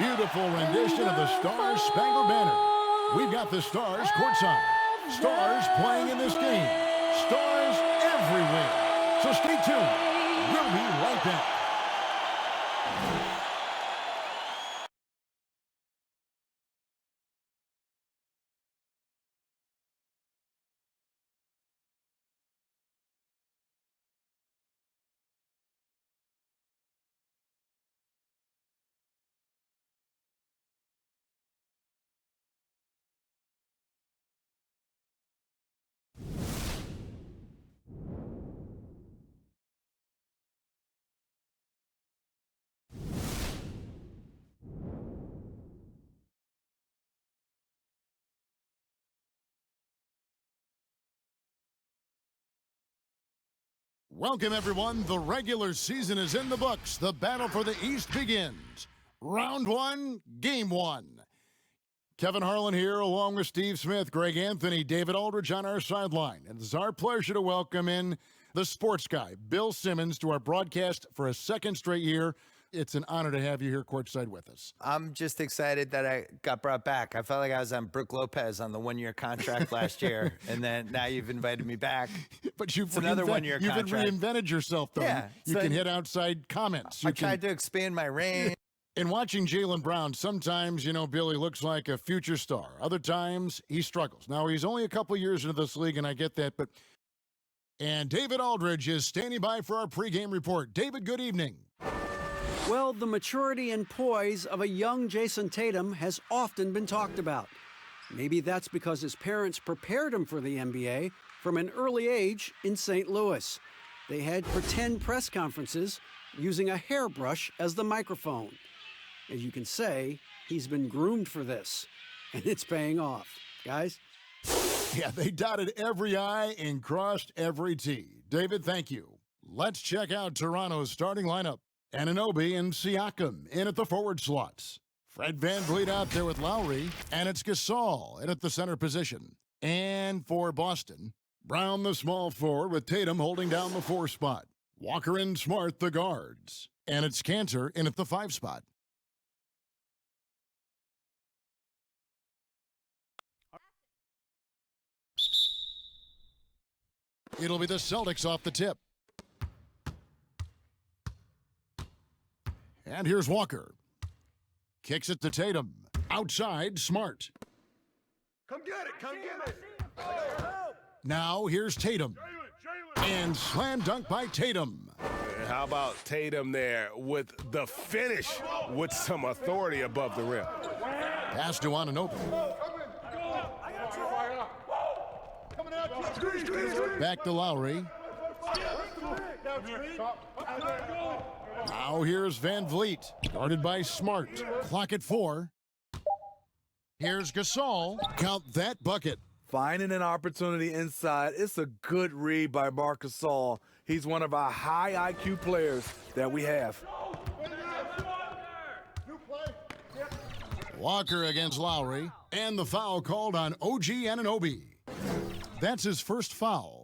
Beautiful rendition of the Stars Spangled Banner. We've got the Stars courtside. Stars playing in this game. Stars everywhere. So stay tuned. We'll be right back. Welcome, everyone. The regular season is in the books. The battle for the East begins. Round one, game one. Kevin Harlan here, along with Steve Smith, Greg Anthony, David Aldridge on our sideline. And it's our pleasure to welcome in the sports guy, Bill Simmons, to our broadcast for a second straight year. It's an honor to have you here courtside with us. I'm just excited that I got brought back. I felt like I was on Brook Lopez on the one-year contract last year, and then now you've invited me back. But you've another one-year contract. You've reinvented yourself, though. Yeah, you can hit outside comments. I tried to expand my range. In watching Jaylen Brown, sometimes, you know, Billy looks like a future star. Other times, he struggles. Now, he's only a couple years into this league, and I get that, but... And David Aldridge is standing by for our pregame report. David, good evening. Well, the maturity and poise of a young Jason Tatum has often been talked about. Maybe that's because his parents prepared him for the NBA from an early age in St. Louis. They had pretend press conferences using a hairbrush as the microphone. As you can say, he's been groomed for this, and it's paying off. Guys? Yeah, they dotted every I and crossed every T. David, thank you. Let's check out Toronto's starting lineup. Anunoby and Siakam in at the forward slots. Fred VanVleet out there with Lowry, and it's Gasol in at the center position. And for Boston, Brown the small forward with Tatum holding down the 4 spot. Walker and Smart the guards. And it's Cantor in at the 5 spot. It'll be the Celtics off the tip. And here's Walker. Kicks it to Tatum. Outside, Smart. Come get it, come get it. Now here's Tatum. And slam dunk by Tatum. How about Tatum there with the finish with some authority above the rim? Pass to Anunoby. Back to Lowry. Now here's VanVleet, guarded by Smart. Clock at 4. Here's Gasol. Count that bucket. Finding an opportunity inside. It's a good read by Marc Gasol. He's one of our high IQ players that we have. Walker against Lowry, and the foul called on OG Anunoby. That's his first foul.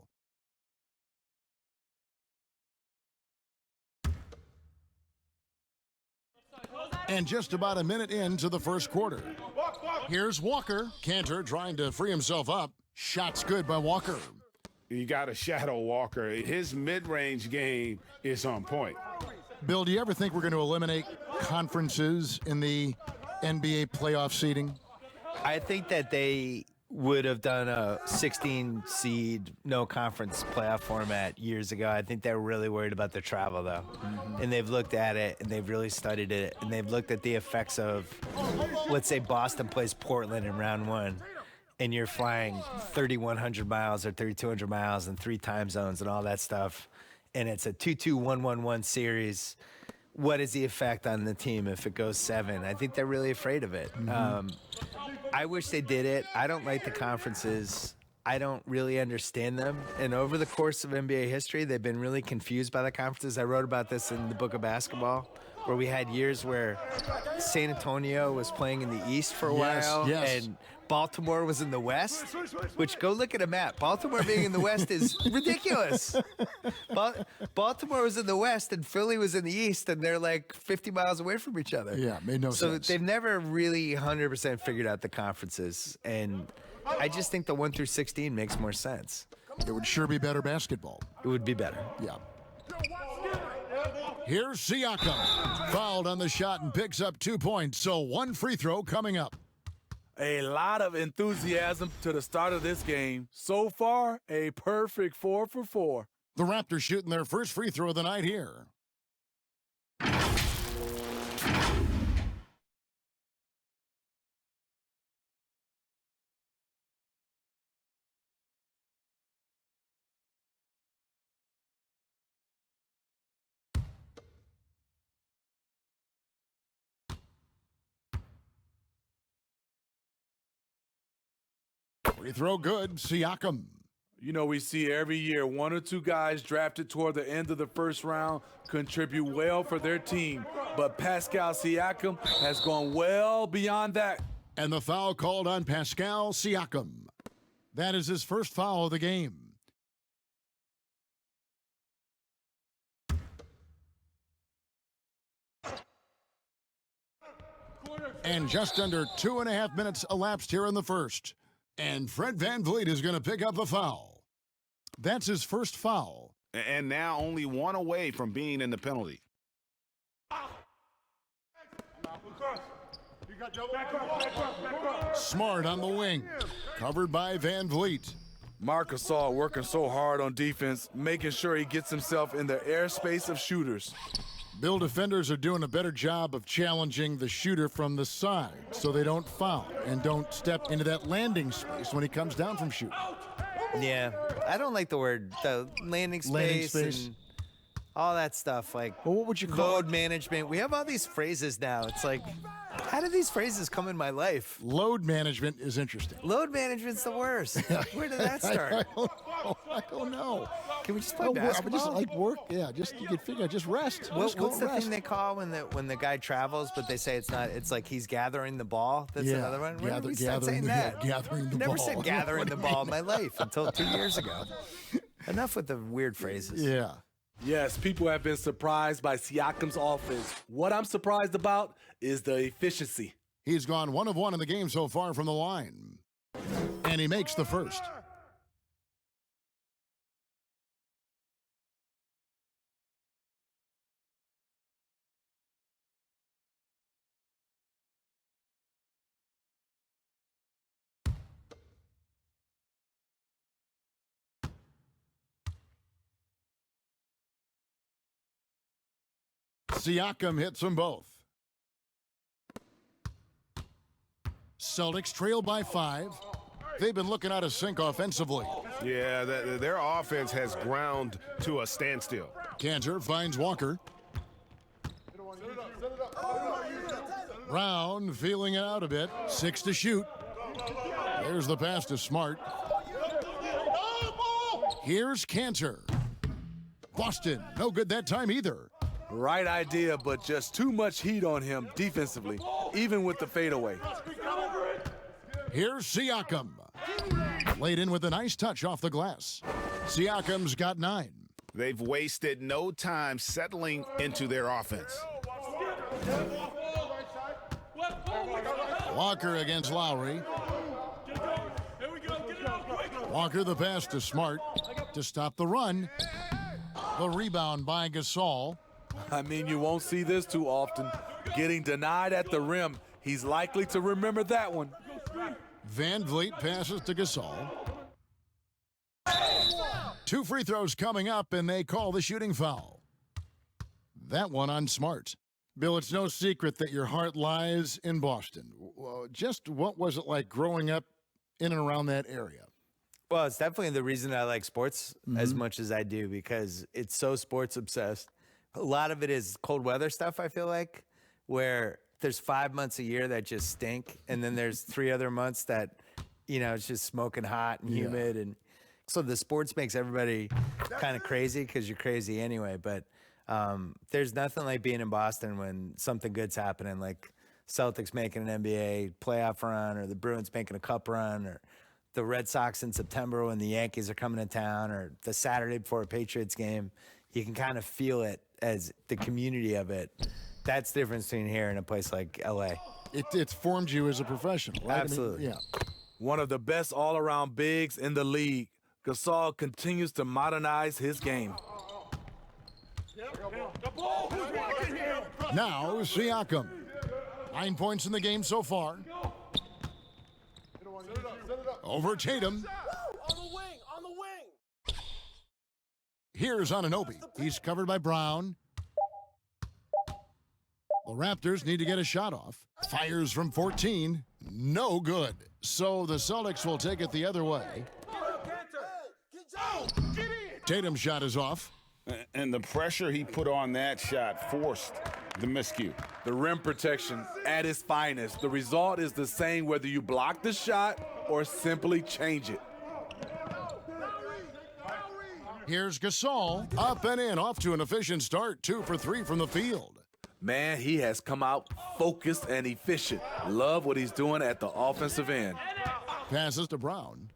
And just about a minute into the first quarter. Here's Walker. Cantor trying to free himself up. Shot's good by Walker. You got to shadow Walker. His mid-range game is on point. Bill, do you ever think we're going to eliminate conferences in the NBA playoff seeding? I think that they would have done a 16-seed, no-conference playoff format years ago. I think they're really worried about the travel, though. And they've looked at it, and they've really studied it, and they've looked at the effects of, let's say Boston plays Portland in round 1, and you're flying 3,100 miles or 3,200 miles in 3 time zones and all that stuff, and it's a 2-2-1-1-1 series. What is the effect on the team if it goes 7? I think they're really afraid of it. I wish they did it. I don't like the conferences. I don't really understand them. And over the course of NBA history, they've been really confused by the conferences. I wrote about this in the book of basketball, where we had years where San Antonio was playing in the East for a while, and Baltimore was in the West, which go look at a map. Baltimore being in the West is ridiculous. Baltimore was in the West and Philly was in the East, and they're like 50 miles away from each other. Yeah, made no sense. So they've never really 100% figured out the conferences, and I just think the 1 through 16 makes more sense. It would sure be better basketball. It would be better. Yeah. Here's Siakam. Fouled on the shot and picks up 2 points, so 1 free throw coming up. A lot of enthusiasm to the start of this game. So far, a perfect 4 for 4. The Raptors shooting their first free throw of the night here. Free throw good, Siakam. You know, we see every year 1 or 2 guys drafted toward the end of the first round contribute well for their team. But Pascal Siakam has gone well beyond that. And the foul called on Pascal Siakam. That is his first foul of the game. And just under 2.5 minutes elapsed here in the first. And Fred VanVleet is going to pick up the foul. That's his first foul. And now only 1 away from being in the penalty. Smart on the wing. Covered by VanVleet. Marc Gasol working so hard on defense, making sure he gets himself in the airspace of shooters. Bill defenders are doing a better job of challenging the shooter from the side so they don't foul and don't step into that landing space when he comes down from shooting. Yeah, I don't like the word the landing space, and all that stuff. Like, well, what would you call load management? We have all these phrases now. It's like, how did these phrases come in my life? Load management is interesting. Load management's the worst. Where did that start? I don't know. Can we just play basketball? Just like work, yeah. Just you could figure, just rest. What's the thing they call when the guy travels, but they say it's not? It's like he's gathering the ball. That's another one. When did we start saying that? Gathering the ball. Never said gathering the ball in my life until 2 years ago. Enough with the weird phrases. Yeah. Yes, people have been surprised by Siakam's offense. What I'm surprised about is the efficiency. He's gone 1 of 1 in the game so far from the line. And he makes the first. Siakam hits them both. Celtics trail by 5. They've been looking out of sync offensively. Yeah, their offense has ground to a standstill. Cantor finds Walker. Brown feeling it out a bit. 6 to shoot. There's the pass to Smart. Here's Cantor. Boston, no good that time either. Right idea, but just too much heat on him defensively, even with the fadeaway. Here's Siakam. Laid in with a nice touch off the glass. Siakam's got 9. They've wasted no time settling into their offense. Walker against Lowry. Walker the pass to Smart to stop the run. The rebound by Gasol. I mean, you won't see this too often. Getting denied at the rim. He's likely to remember that one. VanVleet passes to Gasol. 2 free throws coming up, and they call the shooting foul. That one on Smart. Bill, it's no secret that your heart lies in Boston. Just what was it like growing up in and around that area? Well, it's definitely the reason I like sports as much as I do, because it's so sports obsessed. A lot of it is cold weather stuff, I feel like, where there's 5 months a year that just stink, and then there's 3 other months that, you know, it's just smoking hot and humid. And so the sports makes everybody kind of crazy because you're crazy anyway. But there's nothing like being in Boston when something good's happening, like Celtics making an NBA playoff run, or the Bruins making a cup run, or the Red Sox in September when the Yankees are coming to town, or the Saturday before a Patriots game. You can kind of feel it as the community of it. That's the difference between here and a place like LA. It's formed you as a professional, right? Absolutely. I mean, yeah. One of the best all-around bigs in the league, Gasol continues to modernize his game. Now, Siakam. 9 points in the game so far. Over Tatum. On the wing. Here's Anunoby. He's covered by Brown. The Raptors need to get a shot off. Fires from 14. No good. So the Celtics will take it the other way. Tatum's shot is off. And the pressure he put on that shot forced the miscue. The rim protection at its finest. The result is the same whether you block the shot or simply change it. Here's Gasol. Up and in, off to an efficient start. 2 for 3 from the field. Man, he has come out focused and efficient. Love what he's doing at the offensive end. Passes to Brown.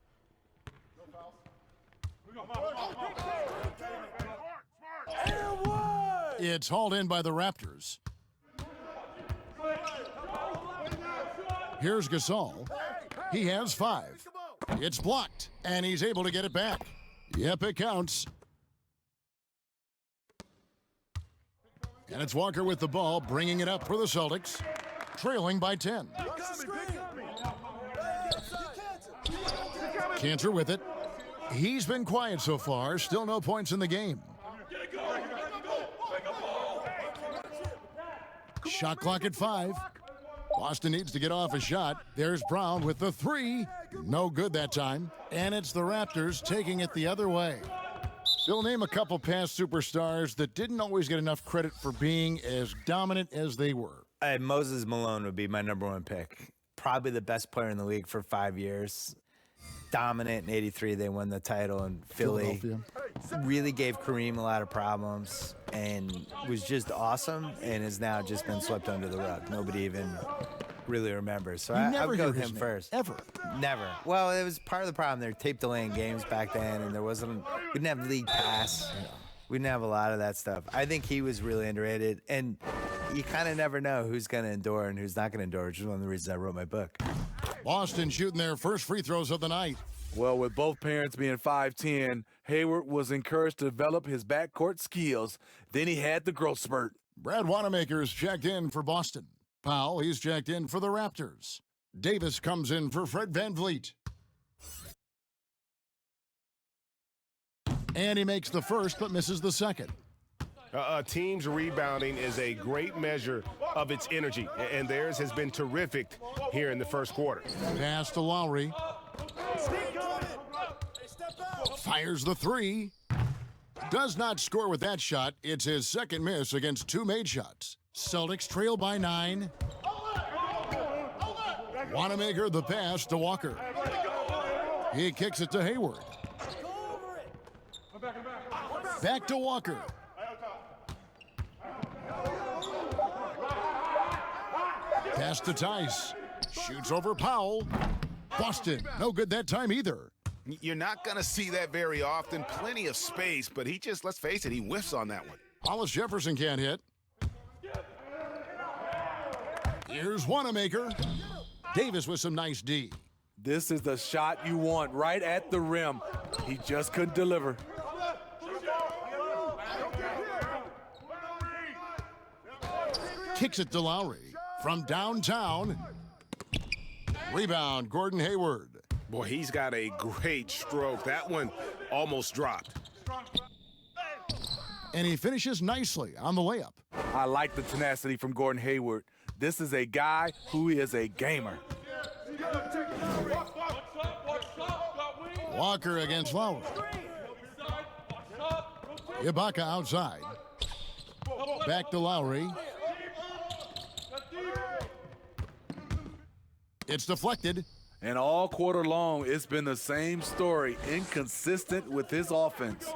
It's hauled in by the Raptors. Here's Gasol. He has 5. It's blocked, and he's able to get it back. Yep, it counts. And it's Walker with the ball, bringing it up for the Celtics, trailing by 10. Cantor with it. He's been quiet so far, still no points in the game. Shot clock at 5. Boston needs to get off a shot. There's Brown with the 3. No good that time. And it's the Raptors taking it the other way. They'll name a couple past superstars that didn't always get enough credit for being as dominant as they were. Moses Malone would be my #1 pick. Probably the best player in the league for 5 years. Dominant in '83. They won the title in Philly. Really gave Kareem a lot of problems and was just awesome, and has now just been swept under the rug. Nobody even really remembers. So I would go with him first. Ever. Never. Well, it was part of the problem. They were tape delaying games back then, and we didn't have league pass. We didn't have a lot of that stuff. I think he was really underrated, and you kind of never know who's going to endure and who's not going to endure, which is one of the reasons I wrote my book. Boston shooting their first free throws of the night. Well, with both parents being 5'10", Hayward was encouraged to develop his backcourt skills. Then he had the growth spurt. Brad Wanamaker's checked in for Boston. Powell, he's checked in for the Raptors. Davis comes in for Fred VanVleet. And he makes the first but misses the second. A team's rebounding is a great measure of its energy, and theirs has been terrific here in the first quarter. Pass to Lowry. Fires the 3. Does not score with that shot. It's his second miss against 2 made shots. Celtics trail by 9. Wanamaker the pass to Walker. He kicks it to Hayward. Back to Walker. Pass to Tice. Shoots over Powell. Boston, no good that time either. You're not going to see that very often. Plenty of space, but he just, let's face it, he whiffs on that one. Hollis Jefferson can't hit. Here's Wanamaker. Davis with some nice D. This is the shot you want right at the rim. He just couldn't deliver. Kicks it to Lowry. From downtown. Rebound, Gordon Hayward. Boy, he's got a great stroke. That one almost dropped. And he finishes nicely on the layup. I like the tenacity from Gordon Hayward. This is a guy who is a gamer. Walker against Lowry. Ibaka outside. Back to Lowry. It's deflected. And all quarter long, it's been the same story, inconsistent with his offense.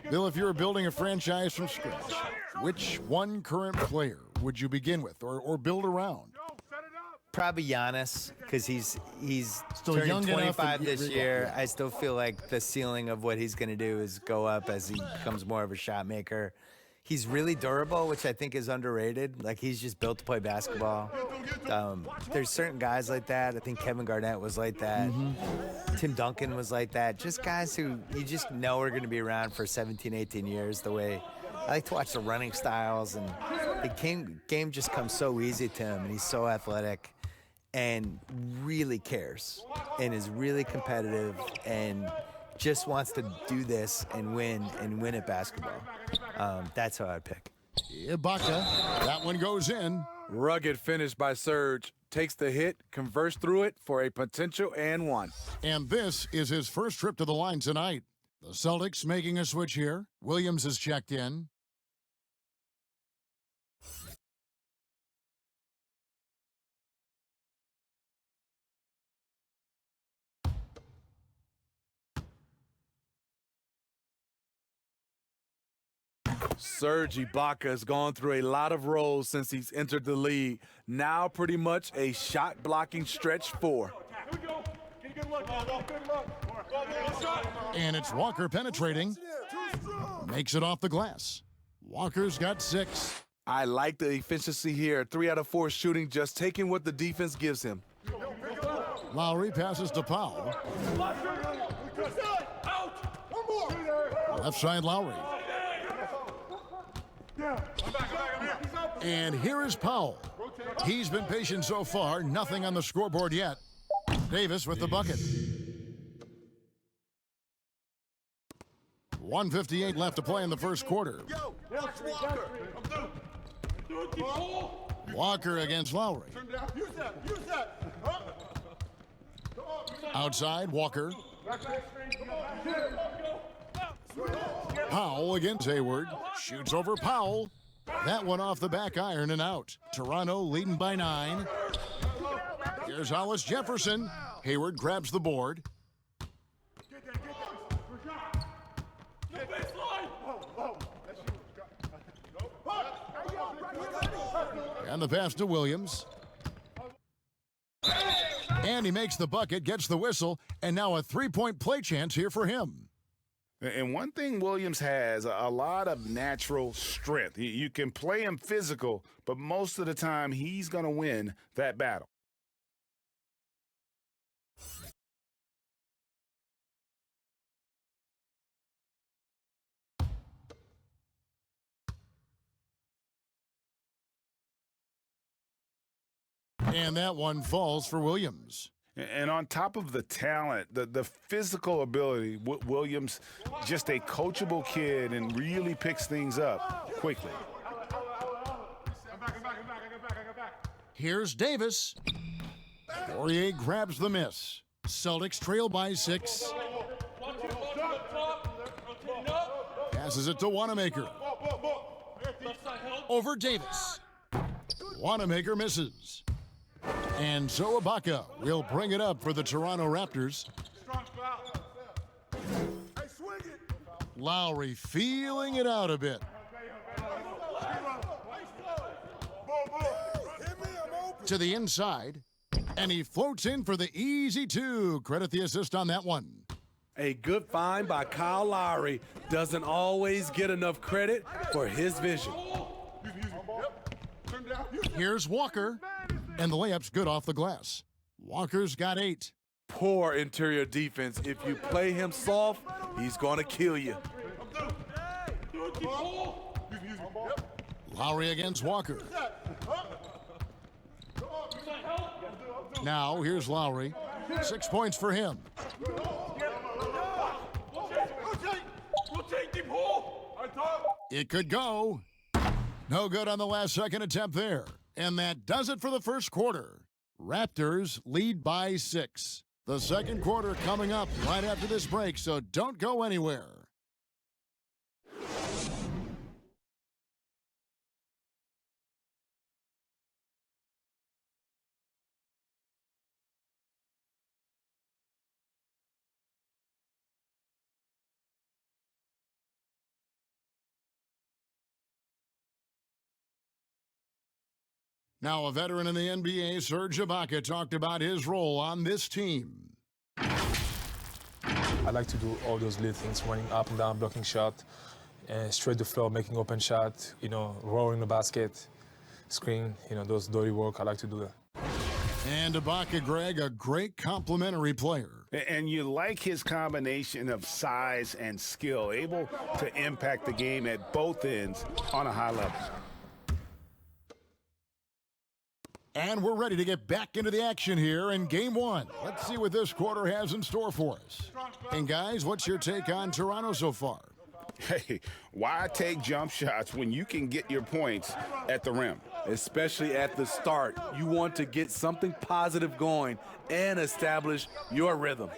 Bill, if you were building a franchise from scratch, which one current player would you begin with or build around? Probably Giannis, because he's Still turning young enough 25 and- this year. I still feel like the ceiling of what he's going to do is go up as he becomes more of a shot maker. He's really durable, which I think is underrated. Like, he's just built to play basketball. There's certain guys like that. I think Kevin Garnett was like that. Tim Duncan was like that. Just guys who you just know are going to be around for 17, 18 years. The way I like to watch the running styles, and the game just comes so easy to him, and he's so athletic and really cares and is really competitive and just wants to do this and win at basketball. That's how I'd pick. Ibaka, that one goes in. Rugged finish by Serge. Takes the hit, converts through it for a potential and one. And this is his first trip to the line tonight. The Celtics making a switch here. Williams is checked in. Serge Ibaka has gone through a lot of roles since he's entered the league. Now pretty much a shot blocking stretch 4. And it's Walker penetrating. Makes it off the glass. Walker's got 6. I like the efficiency here. 3 out of 4 shooting, just taking what the defense gives him. Lowry passes to Powell. Left side Lowry. And here is Powell. He's been patient so far. Nothing on the scoreboard yet. Davis with the bucket. 1:58 left to play in the first quarter. Walker against Lowry. Outside, Walker. Powell against Hayward. Shoots over Powell. That one off the back iron and out. Toronto leading by 9. Here's Hollis Jefferson. Hayward grabs the board. And the pass to Williams. And he makes the bucket, gets the whistle, and now a three-point play chance here for him. And one thing Williams has, a lot of natural strength. You can play him physical, but most of the time he's going to win that battle. And that one falls for Williams. And on top of the talent, the physical ability, Williams, just a coachable kid and really picks things up quickly. Here's Davis. Poirier grabs the miss. Celtics trail by 6. Passes it to Wanamaker. Over Davis. Wanamaker misses. And so Ibaka will bring it up for the Toronto Raptors. Lowry feeling it out a bit. To the inside, and he floats in for the easy 2. Credit the assist on that one. A good find by Kyle Lowry. Doesn't always get enough credit for his vision. Here's Walker, and the layup's good off the glass. Walker's got 8. Poor interior defense. If you play him soft, he's going to kill you. Lowry against Walker. Now, here's Lowry. 6 points for him. It could go. No good on the last second attempt there. And that does it for the first quarter. Raptors lead by 6. The second quarter coming up right after this break, so don't go anywhere. Now, a veteran in the NBA, Serge Ibaka, talked about his role on this team. I like to do all those little things, running up and down, blocking shot, straight to floor, making open shot, rolling the basket, screen, those dirty work. I like to do that. And Ibaka, Greg, a great complementary player. And you like his combination of size and skill, able to impact the game at both ends on a high level. And we're ready to get back into the action here in Game 1. Let's see what this quarter has in store for us. And guys, what's your take on Toronto so far? Hey, why take jump shots when you can get your points at the rim? Especially at the start. You want to get something positive going and establish your rhythm.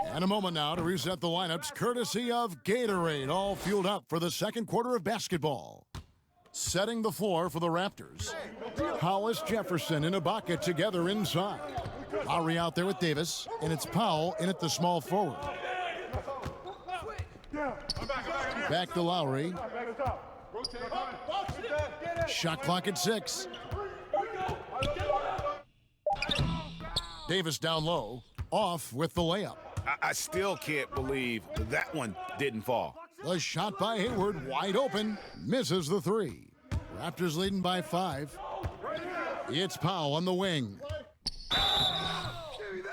And a moment now to reset the lineups, courtesy of Gatorade, all fueled up for the second quarter of basketball. Setting the floor for the Raptors, Hollis, Jefferson, and Ibaka together inside. Lowry out there with Davis, and it's Powell in at the small forward. Back to Lowry. Shot clock at 6. Davis down low, off with the layup. I still can't believe that one didn't fall. The shot by Hayward, wide open, misses the 3. Raptors leading by 5. It's Powell on the wing.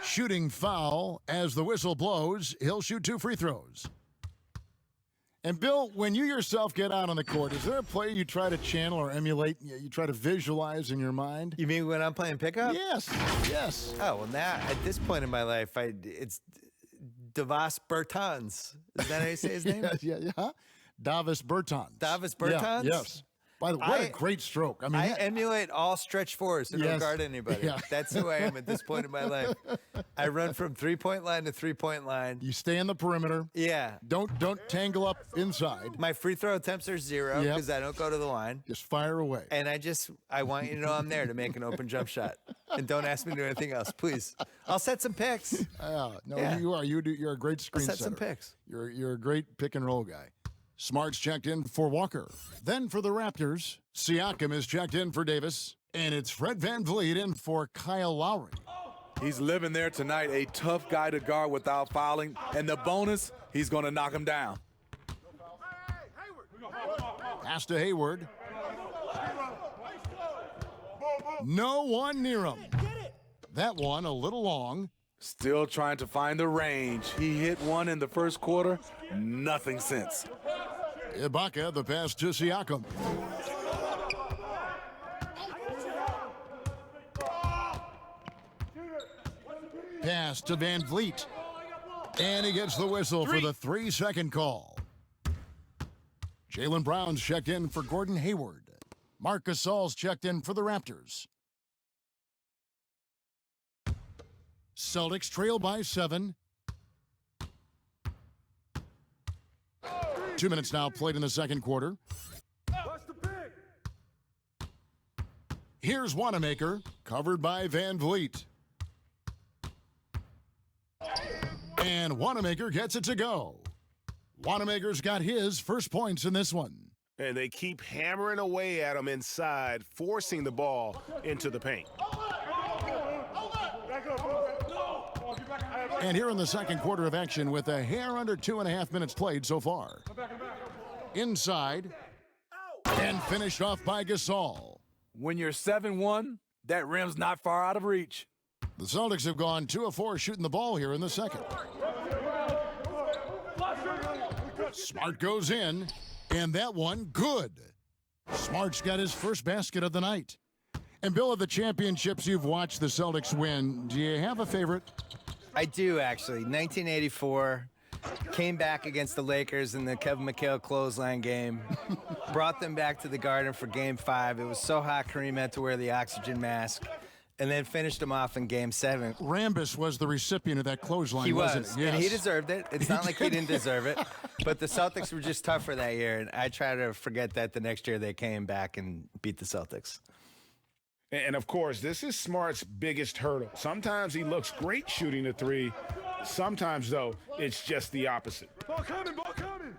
Shooting foul as the whistle blows. He'll shoot 2 free throws. And Bill, when you yourself get out on the court, is there a play you try to channel or emulate, you try to visualize in your mind? You mean when I'm playing pickup? Yes, yes. Oh, well, now, at this point in my life, it's Davis Bertans. Is that how you say his name? Yeah. Davis Bertans. Davis Bertans? Yeah, yes. By the way, what a great stroke. I emulate all stretch fours and don't guard anybody. Yeah. That's who I am at this point in my life. I run from three-point line to three-point line. You stay in the perimeter. Yeah. Don't tangle up inside. My free throw attempts are 0 because I don't go to the line. Just fire away. And I want you to know I'm there to make an open jump shot. And don't ask me to do anything else, please. I'll set some picks. You are. You're a great screen setter. setter. Set some picks. You're a great pick and roll guy. Smart's checked in for Walker. Then for the Raptors, Siakam is checked in for Davis. And it's Fred VanVleet in for Kyle Lowry. He's living there tonight, a tough guy to guard without fouling. And the bonus, he's going to knock him down. Pass to Hayward. No one near him. That one a little long. Still trying to find the range. He hit one in the first quarter, nothing since. Ibaka, the pass to Siakam. Pass to VanVleet. And he gets the whistle for the 3-second call. Jaylen Brown's checked in for Gordon Hayward. Marc Gasol's checked in for the Raptors. Celtics trail by 7. 2 minutes now played in the second quarter. Here's Wanamaker, covered by VanVleet. And Wanamaker gets it to go. Wanamaker's got his first points in this one. And they keep hammering away at him inside, forcing the ball into the paint. And here in the second quarter of action with a hair under 2.5 minutes played so far. Inside and finished off by Gasol. When you're 7-1, that rim's not far out of reach. The Celtics have gone 2 of 4 shooting the ball here in the second. Smart goes in, and that one good. Smart's got his first basket of the night. And Bill, of the championships you've watched the Celtics win, do you have a favorite? I do, actually. 1984, came back against the Lakers in the Kevin McHale clothesline game. Brought them back to the Garden for Game 5. It was so hot, Kareem had to wear the oxygen mask. And then finished him off in Game 7. Rambis was the recipient of that clothesline, wasn't he? Yes. And he deserved it. It's not like he didn't deserve it. But the Celtics were just tougher that year, and I try to forget that the next year they came back and beat the Celtics. And, of course, this is Smart's biggest hurdle. Sometimes he looks great shooting the 3. Sometimes, though, it's just the opposite. Ball coming, ball coming.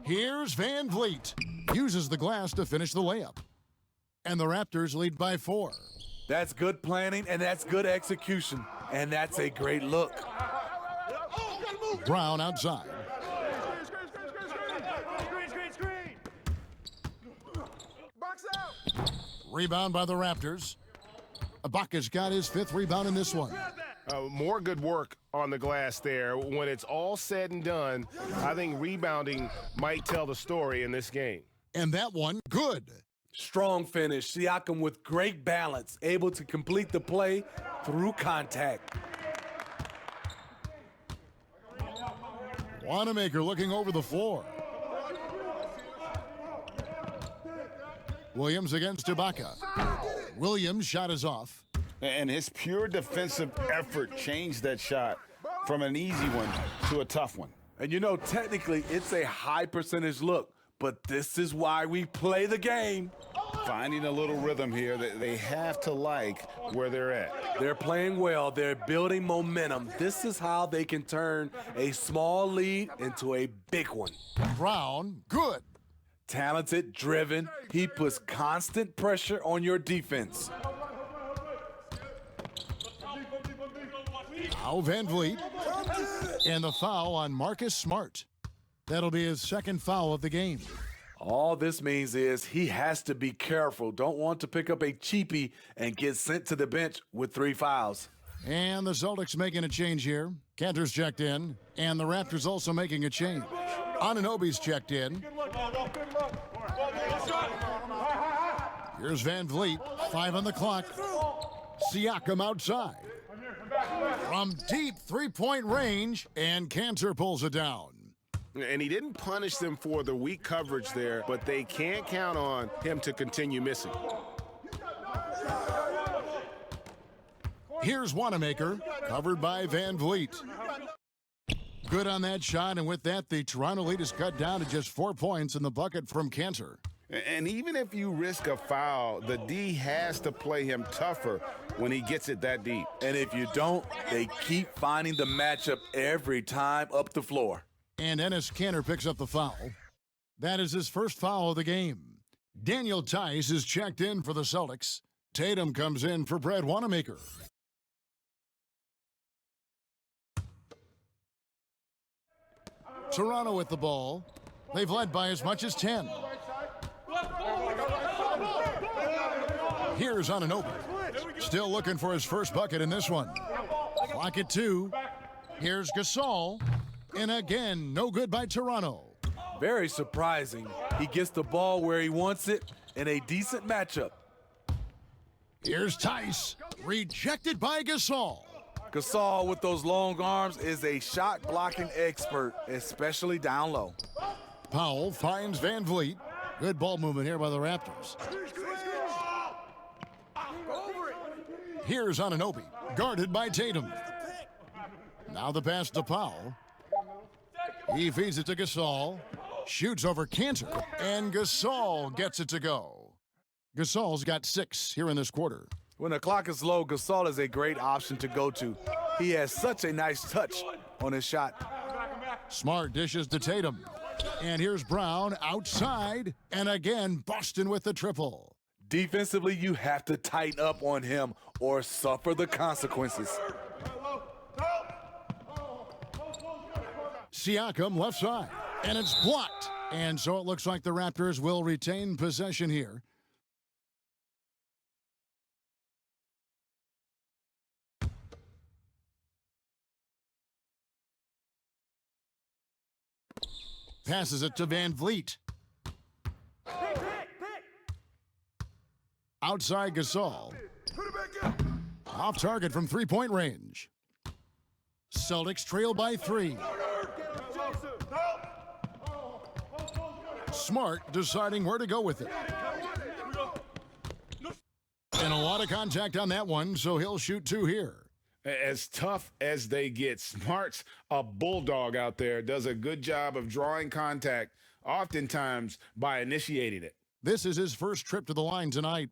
Here's VanVleet. Uses the glass to finish the layup. and the Raptors lead by 4. That's good planning, and that's good execution, and that's a great look. Brown outside. Rebound by the Raptors. Ibaka's got his 5th rebound in this one. More good work on the glass there. When it's all said and done, I think rebounding might tell the story in this game. And that one, good. Strong finish. Siakam with great balance, able to complete the play through contact. Wanamaker looking over the floor. Williams against Ibaka. Williams' shot is off. And his pure defensive effort changed that shot from an easy one to a tough one. And you know, technically, it's a high percentage look, but this is why we play the game. Finding a little rhythm here that they have to like where they're at. They're playing well. They're building momentum. This is how they can turn a small lead into a big one. Brown, good. Talented, driven. He puts constant pressure on your defense. Now Van Vliet. And the foul on Marcus Smart. That'll be his 2nd foul of the game. All this means is he has to be careful. Don't want to pick up a cheapie and get sent to the bench with 3 fouls. And the Celtics making a change here. Cantor's checked in, and the Raptors also making a change. Anunoby's checked in. Here's Van Vliet, 5 on the clock. Siakam outside. From deep 3-point range, and Cantor pulls it down. And he didn't punish them for the weak coverage there, but they can't count on him to continue missing. Here's Wanamaker, covered by Van Vliet. Good on that shot, and with that, the Toronto lead is cut down to just 4 points in the bucket from Cantor. And even if you risk a foul, the D has to play him tougher when he gets it that deep. And if you don't, they keep finding the matchup every time up the floor. And Enes Kanter picks up the foul. That is his 1st foul of the game. Daniel Tice is checked in for the Celtics. Tatum comes in for Brad Wanamaker. Toronto with the ball. They've led by as much as 10. Here's Anunoby. Still looking for his 1st bucket in this one. Clock at 2. Here's Gasol. And again, no good by Toronto. Very surprising. He gets the ball where he wants it in a decent matchup. Here's Tice. Rejected by Gasol. Gasol with those long arms is a shot blocking expert, especially down low. Powell finds Van Vliet. Good ball movement here by the Raptors. Here's Anunoby, guarded by Tatum. Now the pass to Powell. He feeds it to Gasol, shoots over Cantor, and Gasol gets it to go. Gasol's got 6 here in this quarter. When the clock is low, Gasol is a great option to go to. He has such a nice touch on his shot. Smart dishes to Tatum. And here's Brown outside, and again, Boston with the triple. Defensively, you have to tighten up on him or suffer the consequences. Siakam left side, and it's blocked. And so it looks like the Raptors will retain possession here. Passes it to Van Vliet. Outside Gasol. Off target from 3-point range. Celtics trail by 3. Smart deciding where to go with it. And a lot of contact on that one, so he'll shoot 2 here. As tough as they get, Smart's a bulldog out there, does a good job of drawing contact, oftentimes by initiating it. This is his first trip to the line tonight.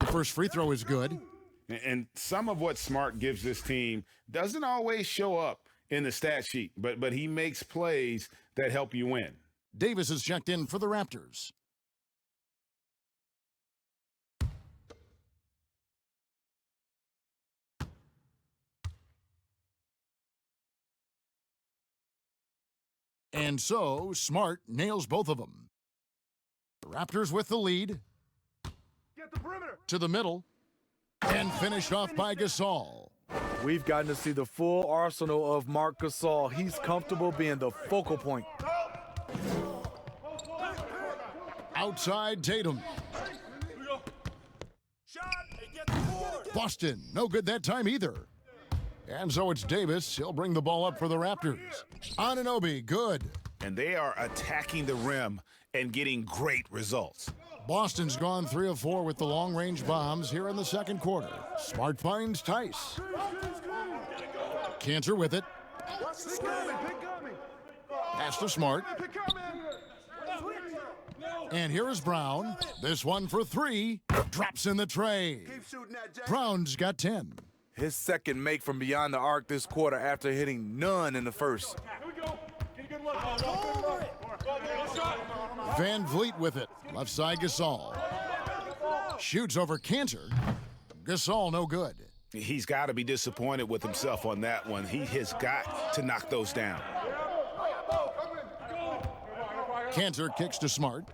First free throw is good. And some of what Smart gives this team doesn't always show up in the stat sheet, but he makes plays that help you win. Davis is checked in for the Raptors. And so, Smart nails both of them. The Raptors with the lead. Get the perimeter. To the middle. And finished off by Gasol. We've gotten to see the full arsenal of Marc Gasol. He's comfortable being the focal point. Outside Tatum. Shot and get the board. Boston, no good that time either. And so it's Davis. He'll bring the ball up for the Raptors. Anunoby, good. And they are attacking the rim and getting great results. Boston's gone 3 of 4 with the long-range bombs here in the second quarter. Smart finds Tice. Cantor with it. Pass to Smart. And here is Brown. This one for 3. Drops in the tray. Brown's got 10. His second make from beyond the arc this quarter after hitting none in the first. Van Vliet with it. Left side Gasol. Shoots over Cantor. Gasol no good. He's got to be disappointed with himself on that one. He has got to knock those down. Cantor kicks to Smart.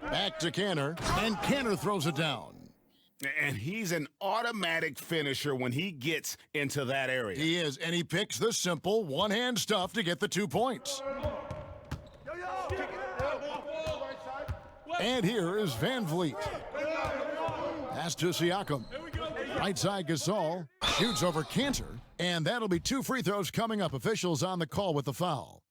Back to Cantor, and Cantor throws it down. And he's an automatic finisher when he gets into that area. He is, and he picks the simple one-hand stuff to get the 2 points. And here is Van Vliet. Pass to Siakam. Right side Gasol. Shoots over Cantor. And that'll be 2 free throws coming up. Officials on the call with the foul.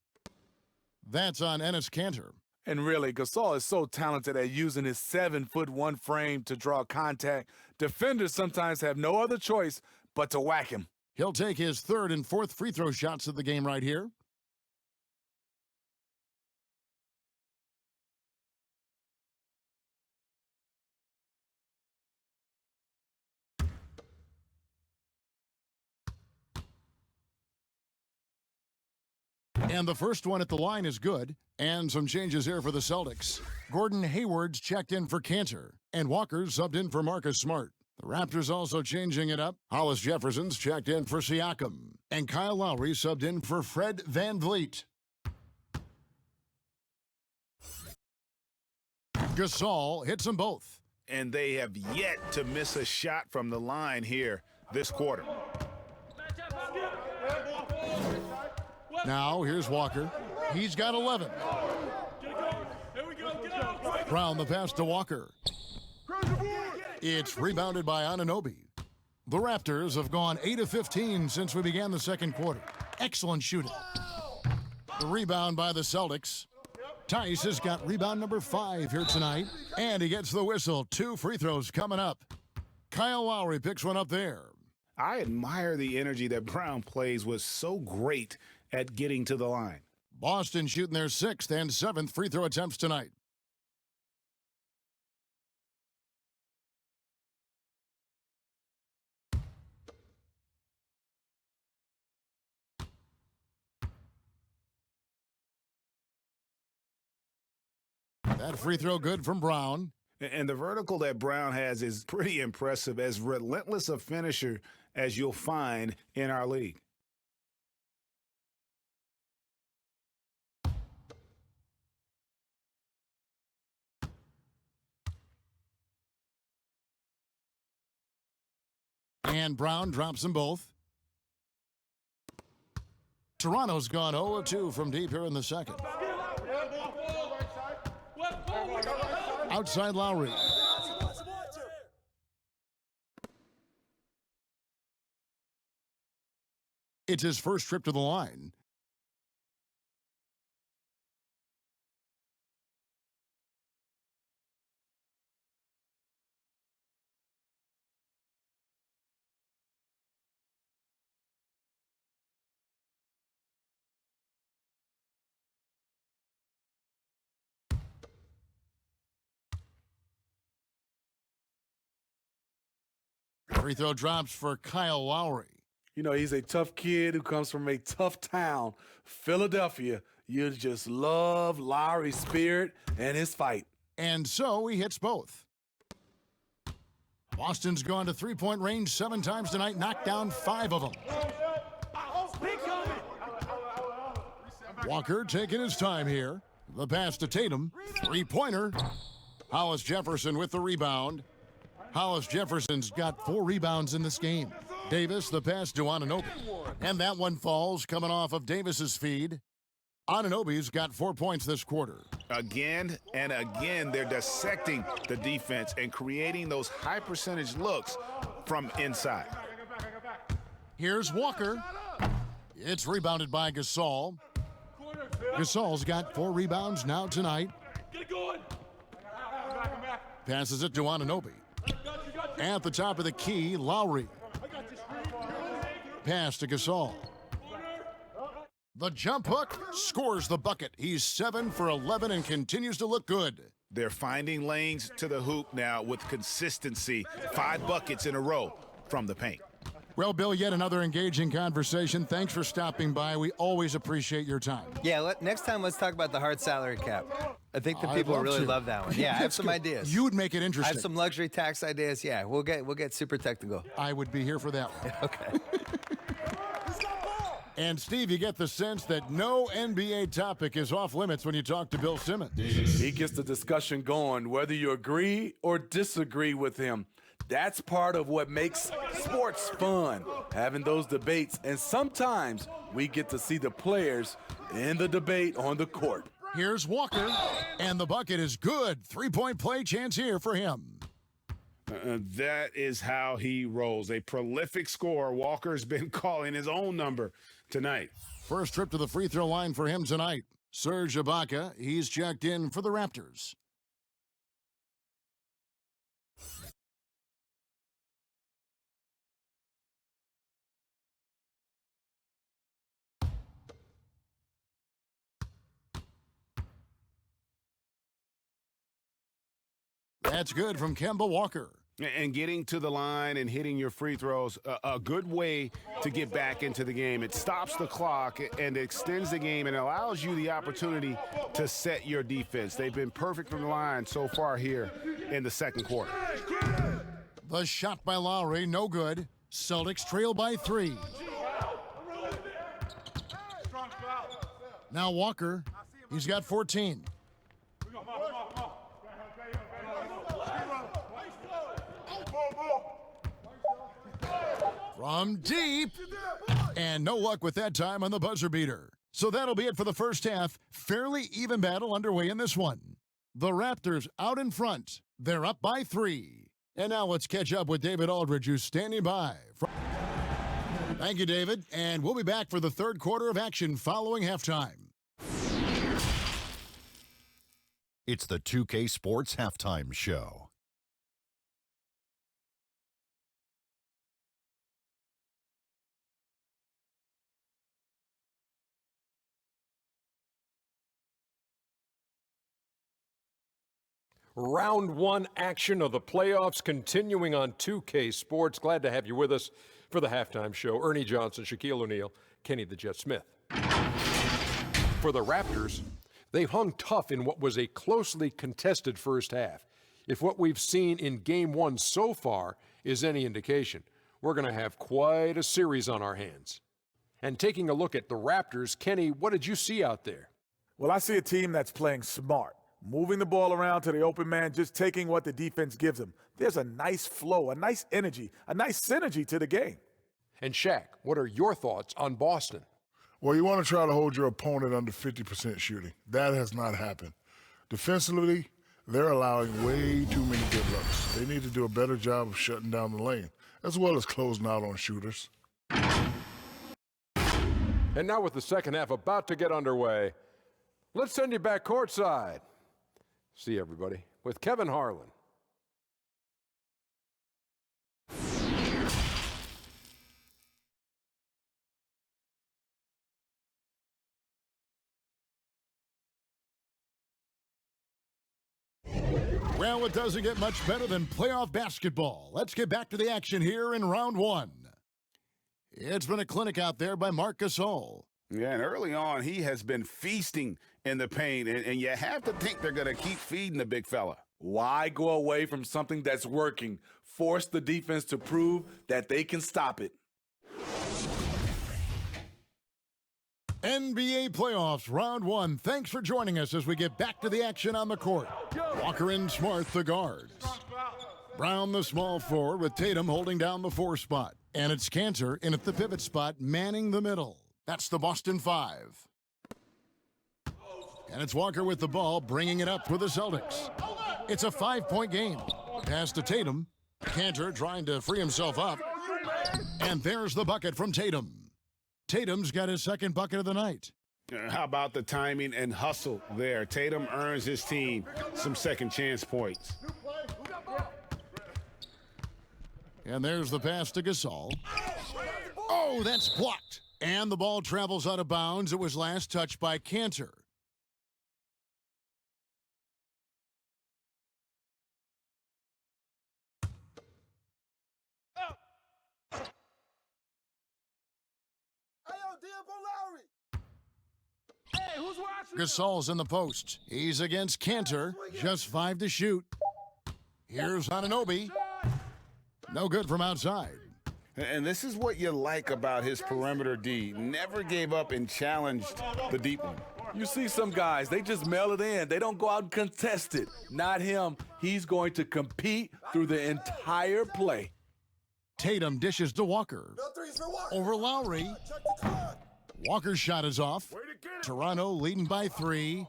That's on Enes Kanter. And really, Gasol is so talented at using his 7'1" frame to draw contact. Defenders sometimes have no other choice but to whack him. He'll take his 3rd and 4th free throw shots of the game right here. And the first one at the line is good. And some changes here for the Celtics. Gordon Hayward's checked in for Cantor. And Walker's subbed in for Marcus Smart. The Raptors also changing it up. Hollis Jefferson's checked in for Siakam. And Kyle Lowry subbed in for Fred Van Vliet. Gasol hits them both. And they have yet to miss a shot from the line here this quarter. Now, here's Walker. He's got 11. Brown the pass to Walker. It's rebounded by Anunoby. The Raptors have gone 8 of 15 since we began the second quarter. Excellent shooting. The rebound by the Celtics. Tice has got rebound number 5 here tonight. And he gets the whistle. 2 free throws coming up. Kyle Lowry picks one up there. I admire the energy that Brown plays was so great at getting to the line. Boston shooting their 6th and 7th free throw attempts tonight. That free throw good from Brown. And the vertical that Brown has is pretty impressive, as relentless a finisher as you'll find in our league. And Brown drops them both. Toronto's gone 0-2 from deep here in the second. Outside Lowry. It's his first trip to the line. Free throw drops for Kyle Lowry. You know, he's a tough kid who comes from a tough town, Philadelphia. You just love Lowry's spirit and his fight. And so he hits both. Boston's gone to three-point range 7 times tonight, knocked down 5 of them. Walker taking his time here. The pass to Tatum. Three-pointer. Hollis Jefferson with the rebound. Hollis Jefferson's got 4 rebounds in this game. Davis, the pass to Anunoby. And that one falls coming off of Davis's feed. Anunoby's got 4 points this quarter. Again and again, they're dissecting the defense and creating those high-percentage looks from inside. Here's Walker. It's rebounded by Gasol. Gasol's got 4 rebounds now tonight. Passes it to Anunoby. At the top of the key, Lowry. Pass to Gasol. The jump hook scores the bucket. He's 7 for 11 and continues to look good. They're finding lanes to the hoop now with consistency. 5 buckets in a row from the paint. Well, Bill, yet another engaging conversation. Thanks for stopping by. We always appreciate your time. Yeah, next time let's talk about the hard salary cap. I think the people really love that one. Yeah, I have some ideas. You would make it I interesting. have some luxury tax ideas. Yeah, we'll get super technical. I would be here for that one. Okay. And, Steve, you get the sense that no NBA topic is off limits when you talk to Bill Simmons. He gets the discussion going, whether you agree or disagree with him. That's part of what makes sports fun, having those debates. And sometimes we get to see the players in the debate on the court. Here's Walker, and the bucket is good. 3-point play chance here for him. That is how he rolls. A prolific scorer. Walker's been calling his own number tonight. First trip to the free throw line for him tonight. Serge Ibaka, he's checked in for the Raptors. That's good from Kemba Walker. And getting to the line and hitting your free throws, a good way to get back into the game. It stops the clock and extends the game and allows you the opportunity to set your defense. They've been perfect from the line so far here in the second quarter. The shot by Lowry, no good. Celtics trail by 3. Now Walker, he's got 14. From deep, and no luck with that time on the buzzer beater. So that'll be it for the first half. Fairly even battle underway in this one. The Raptors out in front. They're up by 3. And now let's catch up with David Aldridge, who's standing by. Thank you, David, and we'll be back for the third quarter of action following halftime. It's the 2K Sports Halftime Show. Round 1 action of the playoffs continuing on 2K Sports. Glad to have you with us for the halftime show. Ernie Johnson, Shaquille O'Neal, Kenny the Jet Smith. For the Raptors, they've hung tough in what was a closely contested first half. If what we've seen in Game 1 so far is any indication, we're going to have quite a series on our hands. And taking a look at the Raptors, Kenny, what did you see out there? Well, I see a team that's playing smart, moving the ball around to the open man, just taking what the defense gives them. There's a nice flow, a nice energy, a nice synergy to the game. And Shaq, what are your thoughts on Boston? Well, you want to try to hold your opponent under 50% shooting. That has not happened. Defensively, they're allowing way too many good looks. They need to do a better job of shutting down the lane, as well as closing out on shooters. And now with the second half about to get underway, let's send you back courtside. See everybody with Kevin Harlan. Well, it doesn't get much better than playoff basketball. Let's get back to the action here in round one. It's been a clinic out there by Marc Gasol. Yeah, and early on, he has been feasting in the paint, and you have to think they're going to keep feeding the big fella. Why go away from something that's working? Force the defense to prove that they can stop it. NBA playoffs, round one. Thanks for joining us as we get back to the action on the court. Walker and Smart, the guards. Brown, the small forward, with Tatum holding down the 4 spot. And it's Cantor in at the pivot spot, manning the middle. That's the Boston 5. And it's Walker with the ball, bringing it up for the Celtics. It's a 5-point game. Pass to Tatum. Cantor trying to free himself up. And there's the bucket from Tatum. Tatum's got his second bucket of the night. How about the timing and hustle there? Tatum earns his team some second chance points. And there's the pass to Gasol. Oh, that's blocked. And the ball travels out of bounds. It was last touched by Cantor. Gasol's in the post. He's against Cantor. Just 5 to shoot. Here's Anunoby. No good from outside. And this is what you like about his perimeter D. Never gave up and challenged the deep one. You see some guys, they just mail it in. They don't go out and contest it. Not him. He's going to compete through the entire play. Tatum dishes to Walker. Over Lowry. Walker's shot is off. Toronto leading by 3.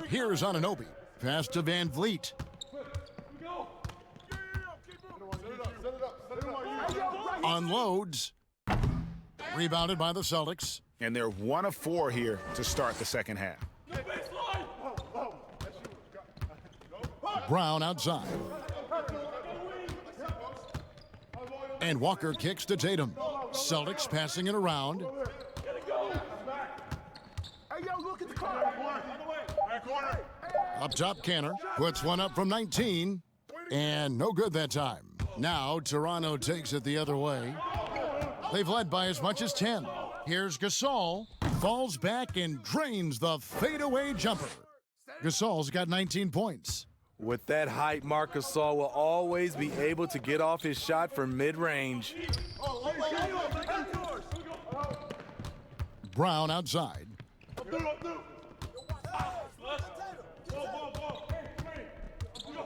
Here's Anunoby. Pass to Van Vliet. Unloads. Rebounded by the Celtics. And they're 1 of 4 here to start the second half. Brown outside. And Walker kicks to Tatum. Celtics passing it around. Up top, Cantor puts one up from 19. And no good that time. Now Toronto takes it the other way. They've led by as much as 10. Here's Gasol. Falls back and drains the fadeaway jumper. Gasol's got 19 points. With that height, Marc Gasol will always be able to get off his shot from mid-range. Brown outside.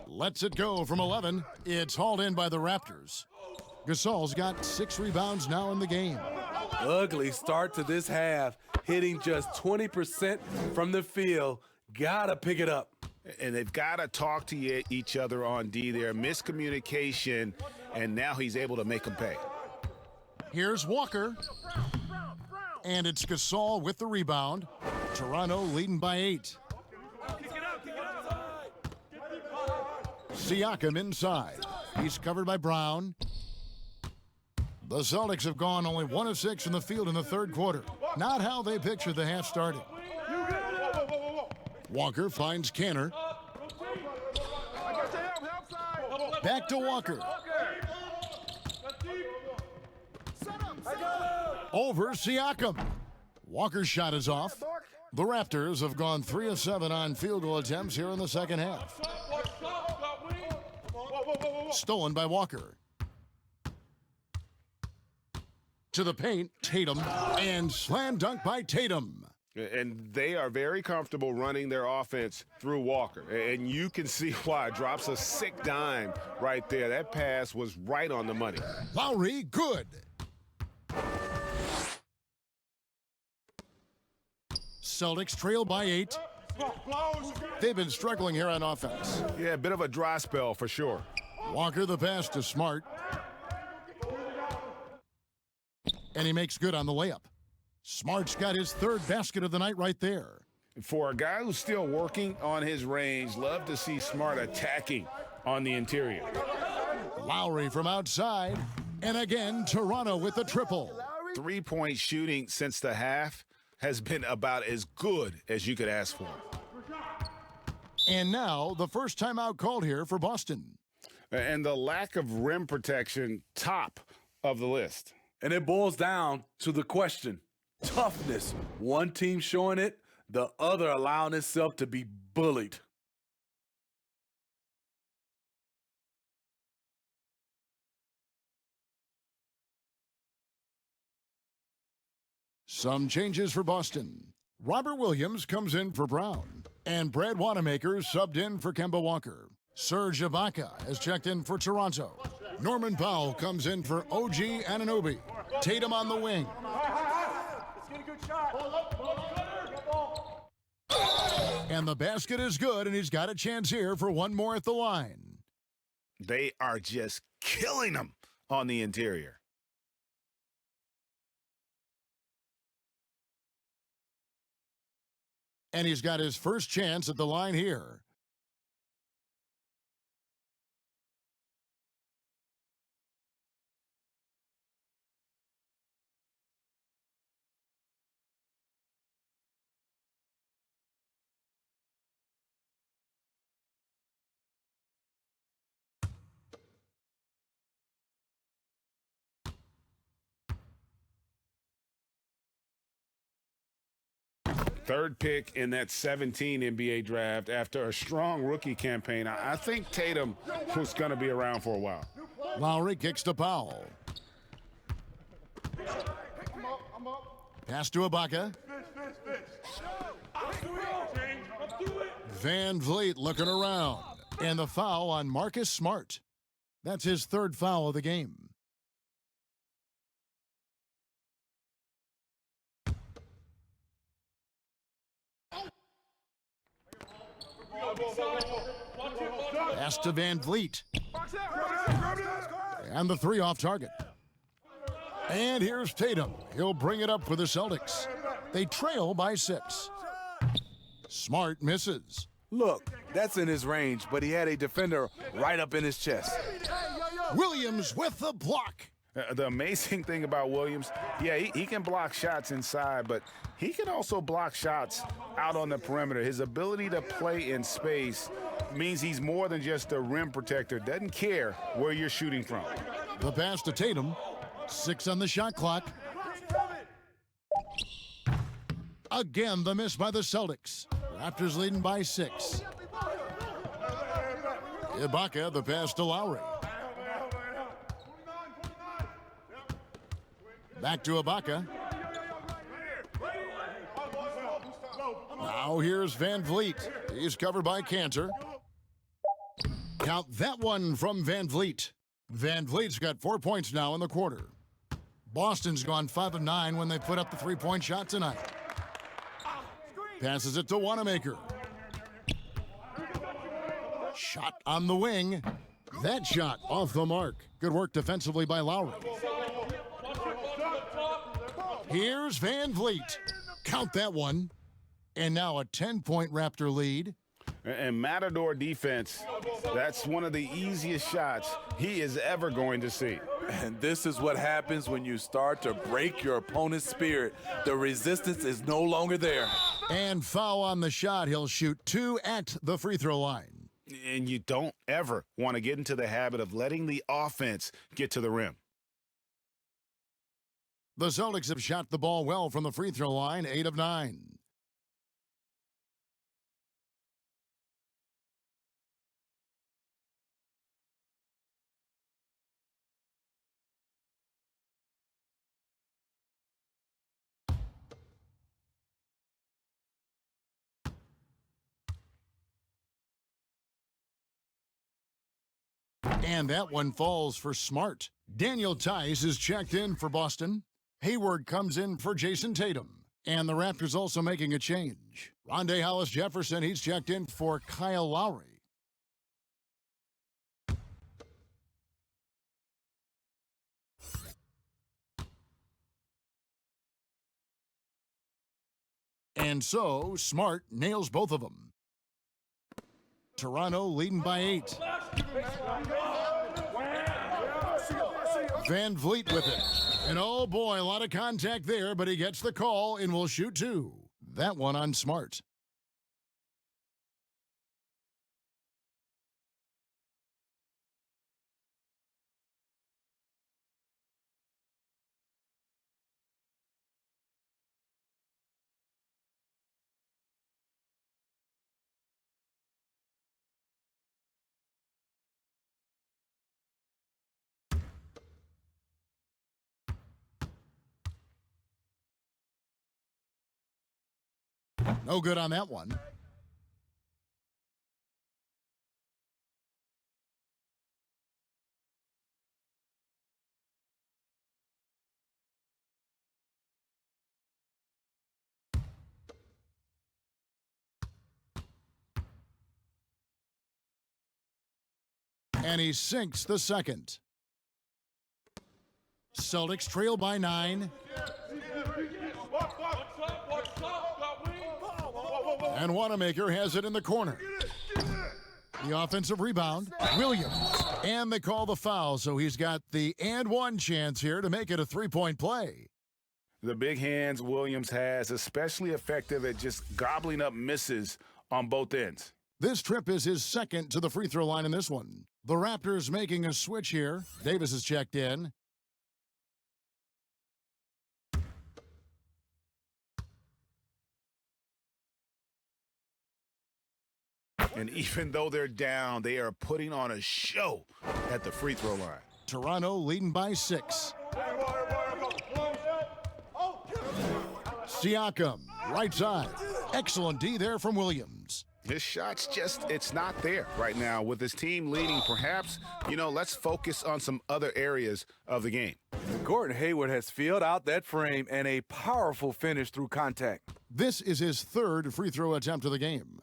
Lets it go from 11. It's hauled in by the Raptors. Gasol's got 6 rebounds now in the game. Ugly start to this half, hitting just 20% from the field. Gotta pick it up. And they've got to talk to each other on D there. Miscommunication, and now he's able to make them pay. Here's Walker. And it's Gasol with the rebound. Toronto leading by 8. Siakam inside. He's covered by Brown. The Celtics have gone only 1 of 6 in the field in the third quarter. Not how they pictured the half starting. Walker finds Cantor. Back to Walker. Over Siakam. Walker's shot is off. The Raptors have gone 3 of 7 on field goal attempts here in the second half. Stolen by Walker. To the paint, Tatum, and slam dunk by Tatum. And they are very comfortable running their offense through Walker. And you can see why. Drops a sick dime right there. That pass was right on the money. Lowry, good. Celtics trail by 8. They've been struggling here on offense. Yeah, a bit of a dry spell for sure. Walker the pass to Smart. And he makes good on the layup. Smart's got his 3rd basket of the night right there. For a guy who's still working on his range, love to see Smart attacking on the interior. Lowry from outside. And again, Toronto with the triple. 3-point shooting since the half has been about as good as you could ask for. And now, the first timeout called here for Boston. And the lack of rim protection, top of the list. And it boils down to the question, toughness. One team showing it, the other allowing itself to be bullied. Some changes for Boston. Robert Williams comes in for Brown, and Brad Wanamaker subbed in for Kemba Walker. Serge Ibaka has checked in for Toronto. Norman Powell comes in for OG Anunoby. Tatum on the wing. And the basket is good, and he's got a chance here for one more at the line. They are just killing them on the interior. And he's got his first chance at the line here. Third pick in that 17 NBA draft after a strong rookie campaign. I think Tatum was going to be around for a while. Lowry kicks to Powell. Pass to Ibaka. Van Vliet looking around. And the foul on Marcus Smart. That's his third foul of the game. Pass to Van Vliet. And the three off target. And here's Tatum. He'll bring it up for the Celtics. They trail by 6. Smart misses. Look, that's in his range, but he had a defender right up in his chest. Williams with the block. The amazing thing about Williams, yeah, he can block shots inside, but he can also block shots out on the perimeter. His ability to play in space means he's more than just a rim protector. Doesn't care where you're shooting from. The pass to Tatum. 6 on the shot clock. Again, the miss by the Celtics. Raptors leading by 6. Ibaka, the pass to Lowry. Back to Ibaka. Now here's Van Vliet. He's covered by Cantor. Count that one from Van Vliet. Van Vliet's got 4 points now in the quarter. Boston's gone 5 of 9 when they put up the three-point shot tonight. Passes it to Wanamaker. Shot on the wing. That shot off the mark. Good work defensively by Lowry. Here's Van Vliet. Count that one. And now a 10-point Raptor lead. And Matador defense, that's one of the easiest shots he is ever going to see. And this is what happens when you start to break your opponent's spirit. The resistance is no longer there. And foul on the shot. He'll shoot 2 at the free throw line. And you don't ever want to get into the habit of letting the offense get to the rim. The Celtics have shot the ball well from the free throw line, 8 of 9. And that one falls for Smart. Daniel Tice is checked in for Boston. Hayward comes in for Jason Tatum. And the Raptors also making a change. Rondé Hollis-Jefferson, he's checked in for Kyle Lowry. And so, Smart nails both of them. Toronto leading by 8. Van Vliet with it. And oh boy, a lot of contact there, but he gets the call and will shoot 2. That one on Smart. No good on that one. And he sinks the second. Celtics trail by 9. And Wanamaker has it in the corner. The offensive rebound, Williams. And they call the foul, so he's got the and one chance here to make it a three-point play. The big hands Williams has, especially effective at just gobbling up misses on both ends. This trip is his second to the free throw line in this one. The Raptors making a switch here. Davis is checked in. And even though they're down, they are putting on a show at the free throw line. Toronto leading by 6. Siakam, right side. Excellent D there from Williams. His shot's just, it's not there right now. With his team leading, perhaps, let's focus on some other areas of the game. Gordon Hayward has filled out that frame and a powerful finish through contact. This is his third free throw attempt of the game.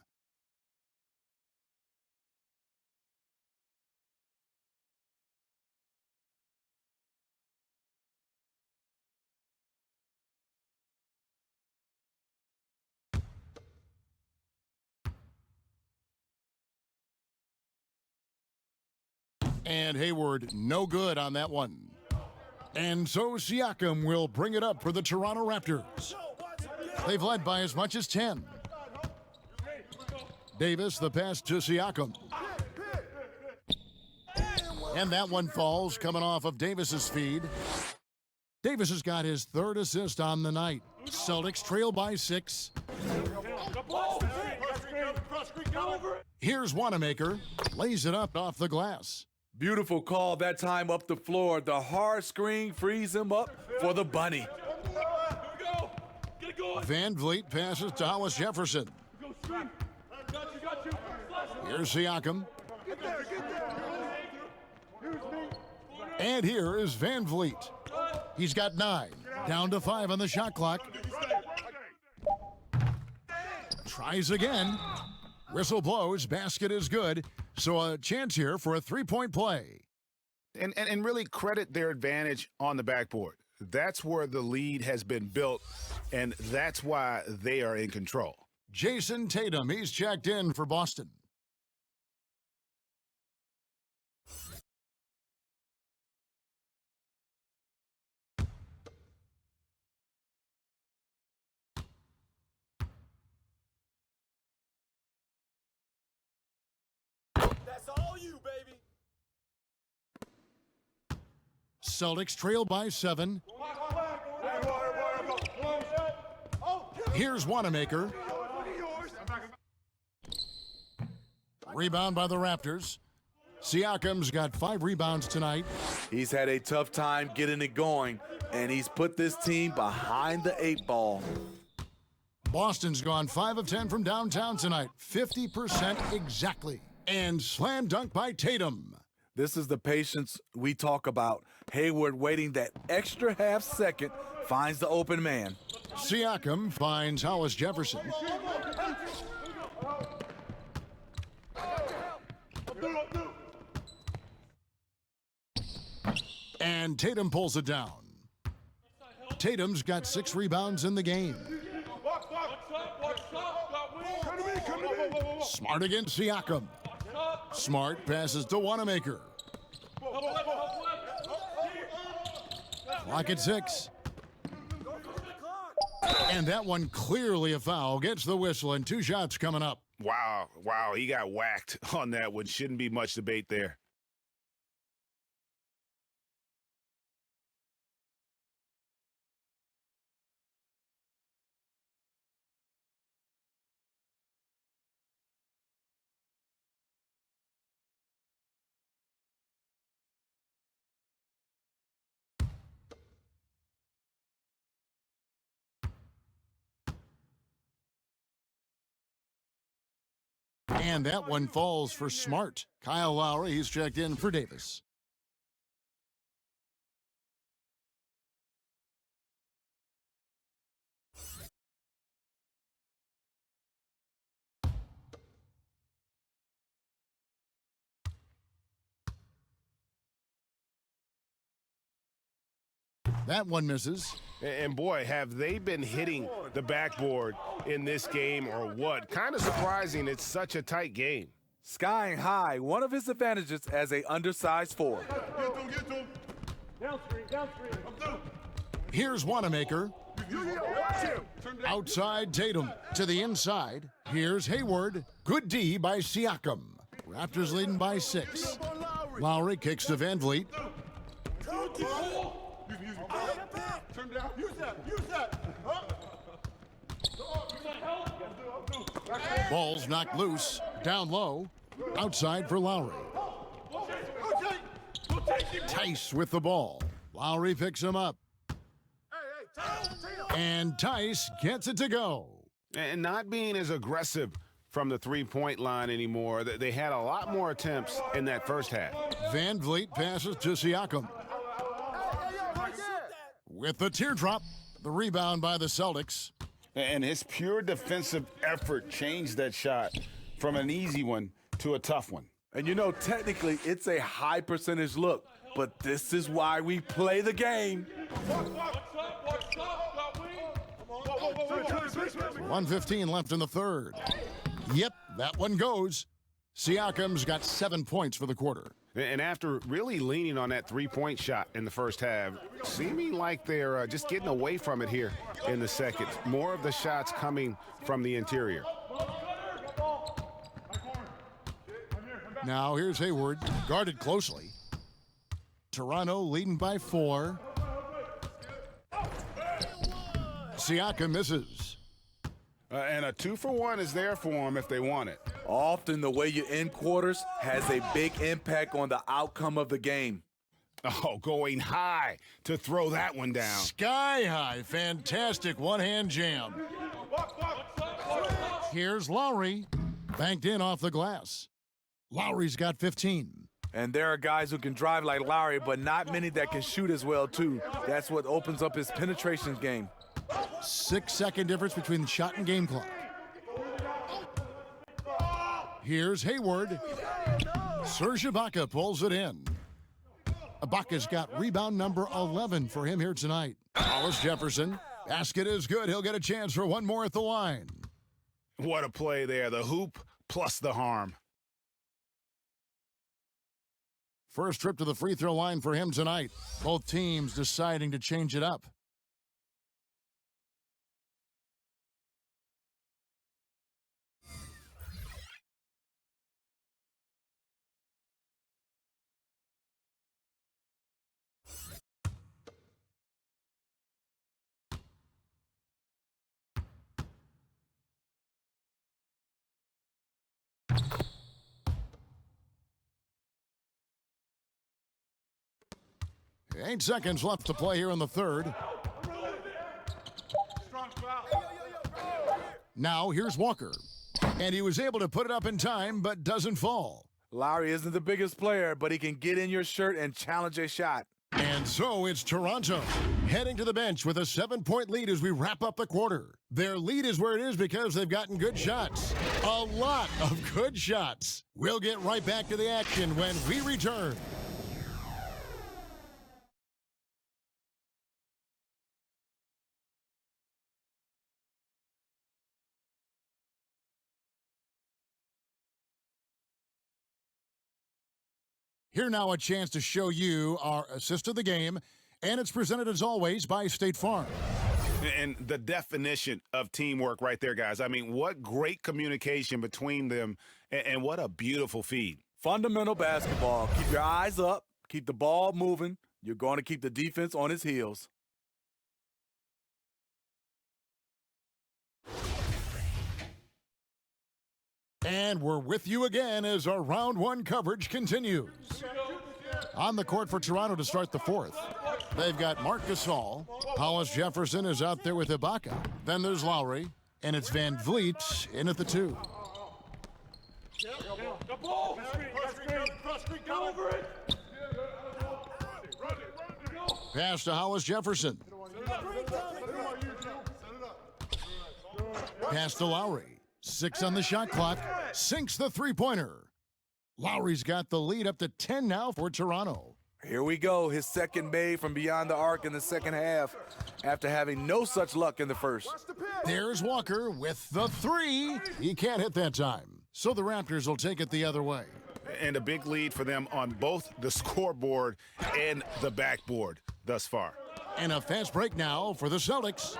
And Hayward, no good on that one. And so Siakam will bring it up for the Toronto Raptors. They've led by as much as 10. Davis, the pass to Siakam. And that one falls, coming off of Davis's feed. Davis has got his third assist on the night. Celtics trail by 6. Here's Wanamaker. Lays it up off the glass. Beautiful call that time up the floor. The hard screen frees him up for the bunny. Van Vliet passes to Hollis Jefferson. Here's Siakam. And here is Van Vliet. He's got 9. Down to 5 on the shot clock. Tries again. Whistle blows. Basket is good. So a chance here for a three-point play. And really credit their advantage on the backboard. That's where the lead has been built, and that's why they are in control. Jason Tatum, he's checked in for Boston. That's all you, baby. Celtics trail by 7. Here's Wanamaker. Rebound by the Raptors. Siakam's got 5 rebounds tonight. He's had a tough time getting it going, and he's put this team behind the 8 ball. Boston's gone 5 of 10 from downtown tonight. 50% exactly. And slam dunk by Tatum. This is the patience we talk about. Hayward waiting that extra half second, finds the open man. Siakam finds Hollis Jefferson. And Tatum pulls it down. Tatum's got 6 rebounds in the game. Smart against Siakam. Smart passes to Wanamaker. Clock at 6. And that one clearly a foul. Gets the whistle and 2 shots coming up. Wow, he got whacked on that one. Shouldn't be much debate there. And that one falls for Smart. Kyle Lowry, he's checked in for Davis. That one misses. And boy, have they been hitting the backboard in this game or what? Kind of surprising it's such a tight game. Skying high, one of his advantages as a undersized forward. Get to him. Downstream. I'm through. Here's Wanamaker. Outside Tatum to the inside. Here's Hayward. Good D by Siakam. Raptors leading by 6. Lowry kicks to Van Vliet. Turn down. Use that. Ball's knocked loose. Down low. Outside for Lowry. Tice with the ball. Lowry picks him up. And Tice gets it to go. And not being as aggressive from the three-point line anymore. They had a lot more attempts in that first half. Van Vliet passes to Siakam. With the teardrop, the rebound by the Celtics. And his pure defensive effort changed that shot from an easy one to a tough one. And you know, technically, it's a high percentage look, but this is why we play the game. 1:15 left in the third. Yep, that one goes. Siakam's got 7 points for the quarter. And after really leaning on that three-point shot in the first half, seeming like they're just getting away from it here in the second. More of the shots coming from the interior. Now here's Hayward, guarded closely. Toronto leading by 4. Siakam misses. And a 2-for-1 is there for them if they want it. Often the way you end quarters has a big impact on the outcome of the game. Oh, going high to throw that one down. Sky high, fantastic one-hand jam. Here's Lowry, banked in off the glass. Lowry's got 15. And there are guys who can drive like Lowry, but not many that can shoot as well, too. That's what opens up his penetration game. 6-second difference between the shot and game clock. Here's Hayward. Serge Ibaka pulls it in. Ibaka's got rebound number 11 for him here tonight. Hollis Jefferson. Basket is good. He'll get a chance for one more at the line. What a play there. The hoop plus the harm. First trip to the free throw line for him tonight. Both teams deciding to change it up. Eight seconds left to play here in the third. Now here's Walker. And he was able to put it up in time, but doesn't fall. Lowry isn't the biggest player, but he can get in your shirt and challenge a shot. And so it's Toronto heading to the bench with a 7-point lead as we wrap up the quarter. Their lead is where it is because they've gotten good shots. A lot of good shots. We'll get right back to the action when we return. Here now a chance to show you our assist of the game, and it's presented as always by State Farm. And the definition of teamwork right there, guys. I mean, what great communication between them, and what a beautiful feed. Fundamental basketball. Keep your eyes up. Keep the ball moving. You're going to keep the defense on its heels. And we're with you again as our round one coverage continues. On the court for Toronto to start the fourth. They've got Marc Gasol. Hollis Jefferson is out there with Ibaka. Then there's Lowry. And it's Van Vliet in at the 2. Pass to Hollis Jefferson. Pass to Lowry. 6 on the shot clock. Sinks the three-pointer. Lowry's got the lead up to 10 now for Toronto. Here we go, his second made from beyond the arc in the second half after having no such luck in the first. There's Walker with the 3. He can't hit that time, so the Raptors will take it the other way. And a big lead for them on both the scoreboard and the backboard thus far. And a fast break now for the Celtics.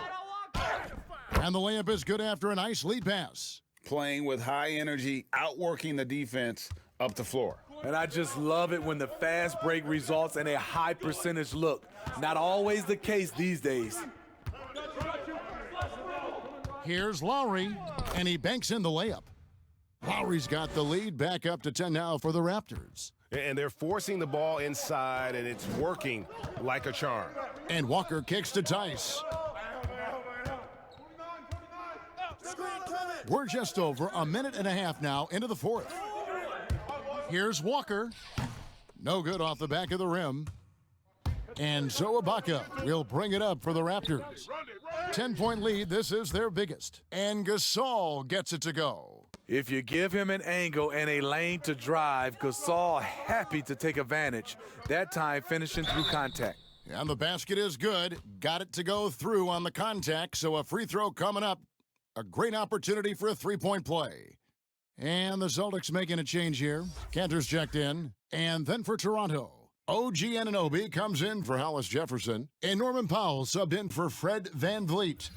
And the layup is good after a nice lead pass. Playing with high energy, outworking the defense up the floor. And I just love it when the fast break results in a high percentage look. Not always the case these days. Here's Lowry, and he banks in the layup. Lowry's got the lead back up to 10 now for the Raptors. And they're forcing the ball inside, and it's working like a charm. And Walker kicks to Tice. We're just over a minute and a half now into the fourth. Here's Walker. No good off the back of the rim. And so Ibaka will bring it up for the Raptors. 10-point lead. This is their biggest. And Gasol gets it to go. If you give him an angle and a lane to drive, Gasol happy to take advantage. That time finishing through contact. And the basket is good. Got it to go through on the contact, so a free throw coming up. A great opportunity for a three-point play. And the Celtics making a change here. Cantor's checked in. And then for Toronto, OG Anunoby comes in for Hollis Jefferson. And Norman Powell subbed in for Fred VanVleet.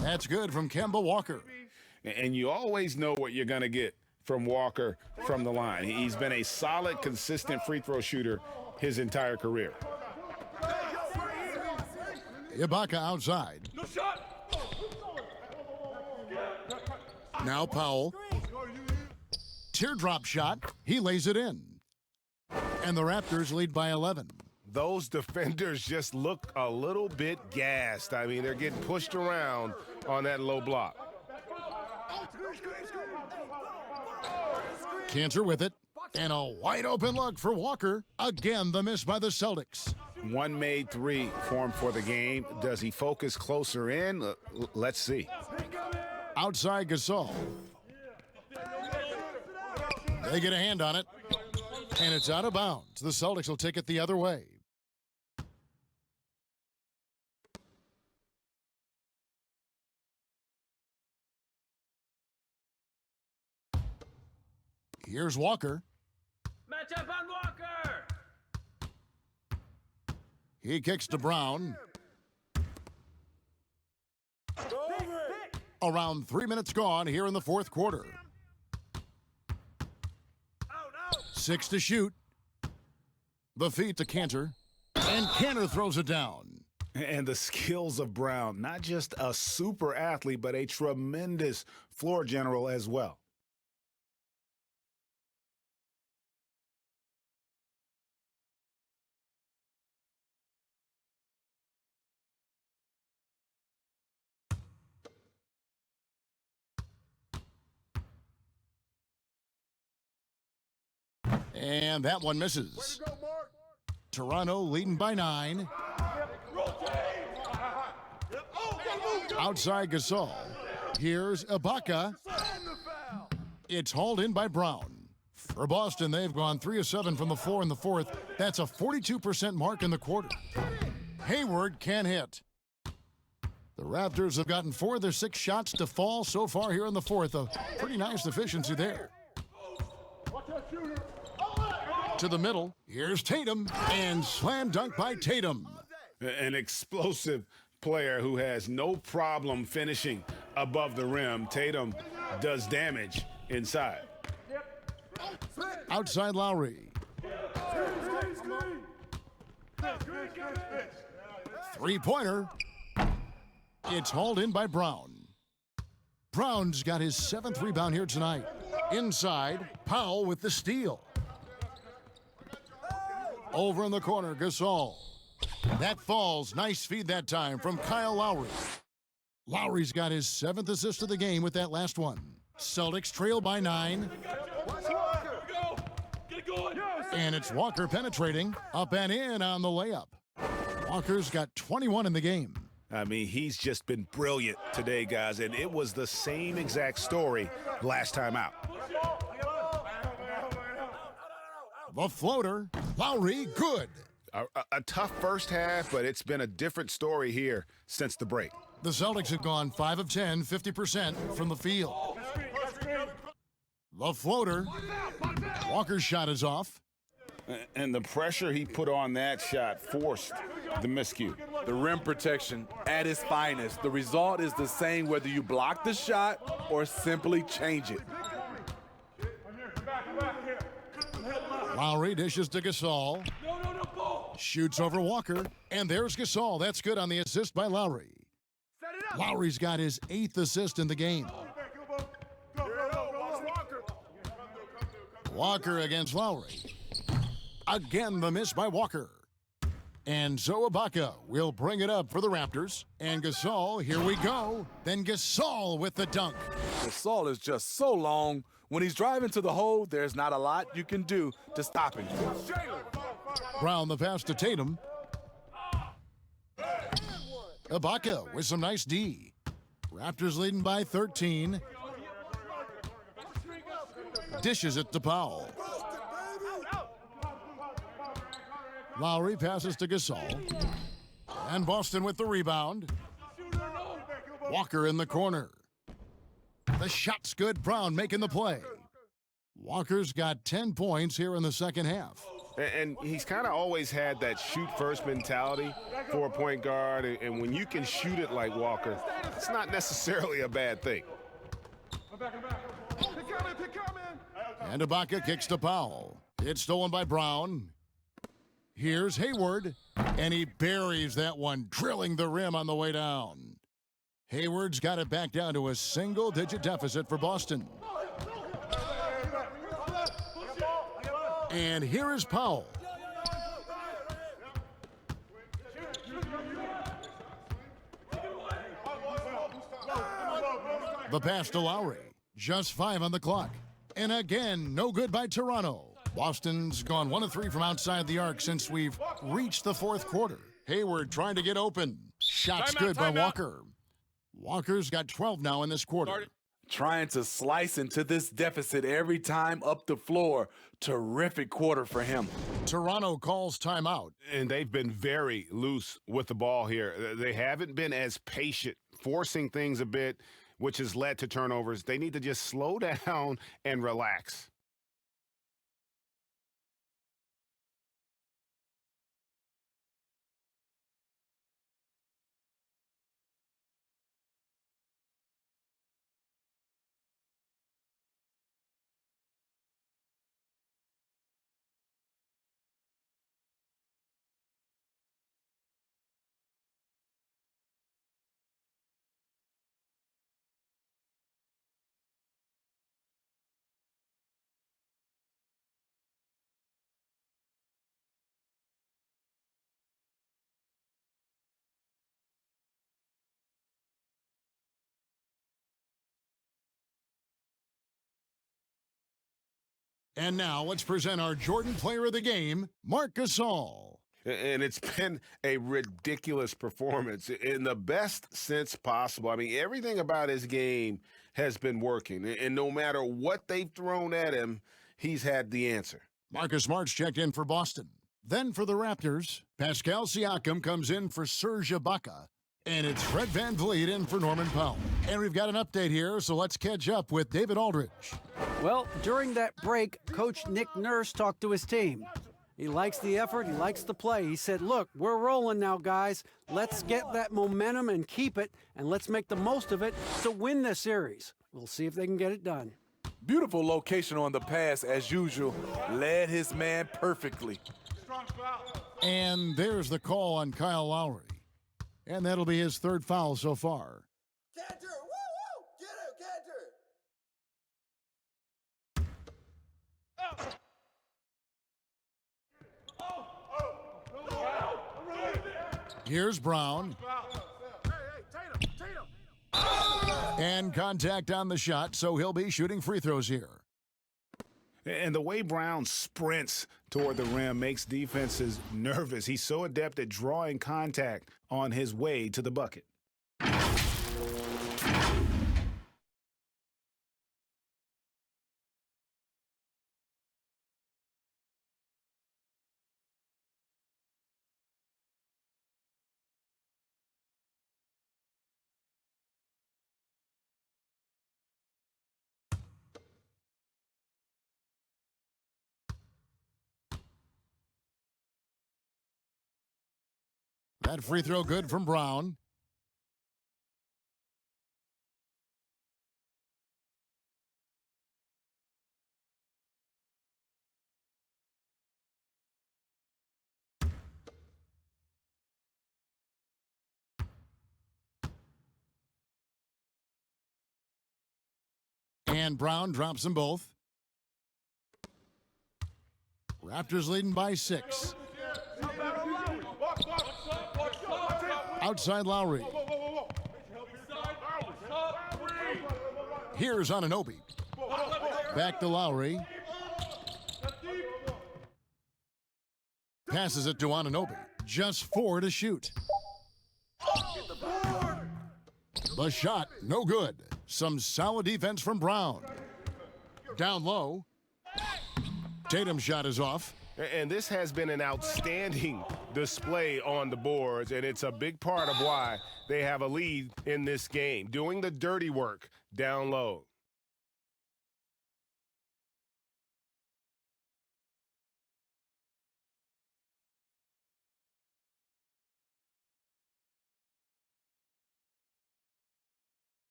That's good from Kemba Walker. And you always know what you're going to get from Walker from the line. He's been a solid, consistent free throw shooter his entire career. Ibaka outside. Now Powell. Teardrop shot. He lays it in. And the Raptors lead by 11. Those defenders just look a little bit gassed. I mean, they're getting pushed around on that low block. Cantor with it, and a wide open look for Walker. Again, the miss by the Celtics. One made 3 for him for the game. Does he focus closer in? Let's see. Outside Gasol. They get a hand on it, and it's out of bounds. The Celtics will take it the other way. Here's Walker. Match up on Walker. He kicks to Brown. Around 3 minutes gone here in the fourth quarter. 6 to shoot. The feed to Cantor. And Cantor throws it down. And the skills of Brown, not just a super athlete, but a tremendous floor general as well. And that one misses. Toronto leading by 9. Outside Gasol. Here's Ibaka. It's hauled in by Brown. For Boston, they've gone 3 of 7 from the floor in the fourth. That's a 42% mark in the quarter. Hayward can't hit. The Raptors have gotten 4 of their 6 shots to fall so far here in the fourth. A pretty nice efficiency there. To the middle. Here's Tatum. And slam dunk by Tatum. An explosive player who has no problem finishing above the rim. Tatum does damage inside. Outside Lowry. Three-pointer. It's hauled in by Brown. Brown's got his 7th rebound here tonight. Inside, Powell with the steal. Over in the corner, Gasol. That falls. Nice feed that time from Kyle Lowry. Lowry's got his 7th assist of the game with that last one. Celtics trail by 9. And it's Walker penetrating. Up and in on the layup. Walker's got 21 in the game. I mean, he's just been brilliant today, guys, and it was the same exact story last time out. The floater, Lowry, good. A tough first half, but it's been a different story here since the break. The Celtics have gone 5 of 10, 50% from the field. The floater, Walker's shot is off. And the pressure he put on that shot forced the miscue. The rim protection at its finest. The result is the same whether you block the shot or simply change it. Lowry dishes to Gasol. Shoots over Walker. And there's Gasol. That's good on the assist by Lowry. Lowry's got his 8th assist in the game. Walker against Lowry. Again, the miss by Walker. And so Ibaka will bring it up for the Raptors. And Gasol, here we go. Then Gasol with the dunk. Gasol is just so long. When he's driving to the hole, there's not a lot you can do to stop him. Brown the pass to Tatum. Ibaka with some nice D. Raptors leading by 13. Dishes it to Powell. Lowry passes to Gasol. And Boston with the rebound. Walker in the corner. The shot's good. Brown making the play. Walker's got 10 points here in the second half. And he's kind of always had that shoot-first mentality for a point guard. And when you can shoot it like Walker, it's not necessarily a bad thing. And Ibaka kicks to Powell. It's stolen by Brown. Here's Hayward. And he buries that one, drilling the rim on the way down. Hayward's got it back down to a single-digit deficit for Boston. And here is Powell. The pass to Lowry. Just 5 on the clock. And again, no good by Toronto. Boston's gone 1 of 3 from outside the arc since we've reached the 4th quarter. Hayward trying to get open. Shot's good by Walker. Walker's got 12 now in this quarter. Trying to slice into this deficit every time up the floor. Terrific quarter for him. Toronto calls timeout. And they've been very loose with the ball here. They haven't been as patient, forcing things a bit, which has led to turnovers. They need to just slow down and relax. And now let's present our Jordan Player of the Game, Marc Gasol. And it's been a ridiculous performance in the best sense possible. I mean, everything about his game has been working. And no matter what they've thrown at him, he's had the answer. Marcus Smart's checked in for Boston. Then for the Raptors, Pascal Siakam comes in for Serge Ibaka. And it's Fred VanVleet in for Norman Powell. And we've got an update here, so let's catch up with David Aldridge. Well, during that break, Coach Nick Nurse talked to his team. He likes the effort. He likes the play. He said, look, we're rolling now, guys. Let's get that momentum and keep it, and let's make the most of it to win this series. We'll see if they can get it done. Beautiful location on the pass, as usual. Led his man perfectly. And there's the call on Kyle Lowry. And that'll be his 3rd foul so far. Cantor! Woo! Get him, Cantor! Here's Brown. And contact on the shot, so he'll be shooting free throws here. And the way Brown sprints toward the rim makes defenses nervous. He's so adept at drawing contact on his way to the bucket. That free throw good from Brown. And Brown drops them both. Raptors leading by 6. Outside Lowry. Here's Anunoby. Back to Lowry. Passes it to Anunoby. Just 4 to shoot. The shot, no good. Some solid defense from Brown. Down low. Tatum's shot is off. And this has been an outstanding display on the boards, and it's a big part of why they have a lead in this game, doing the dirty work down low.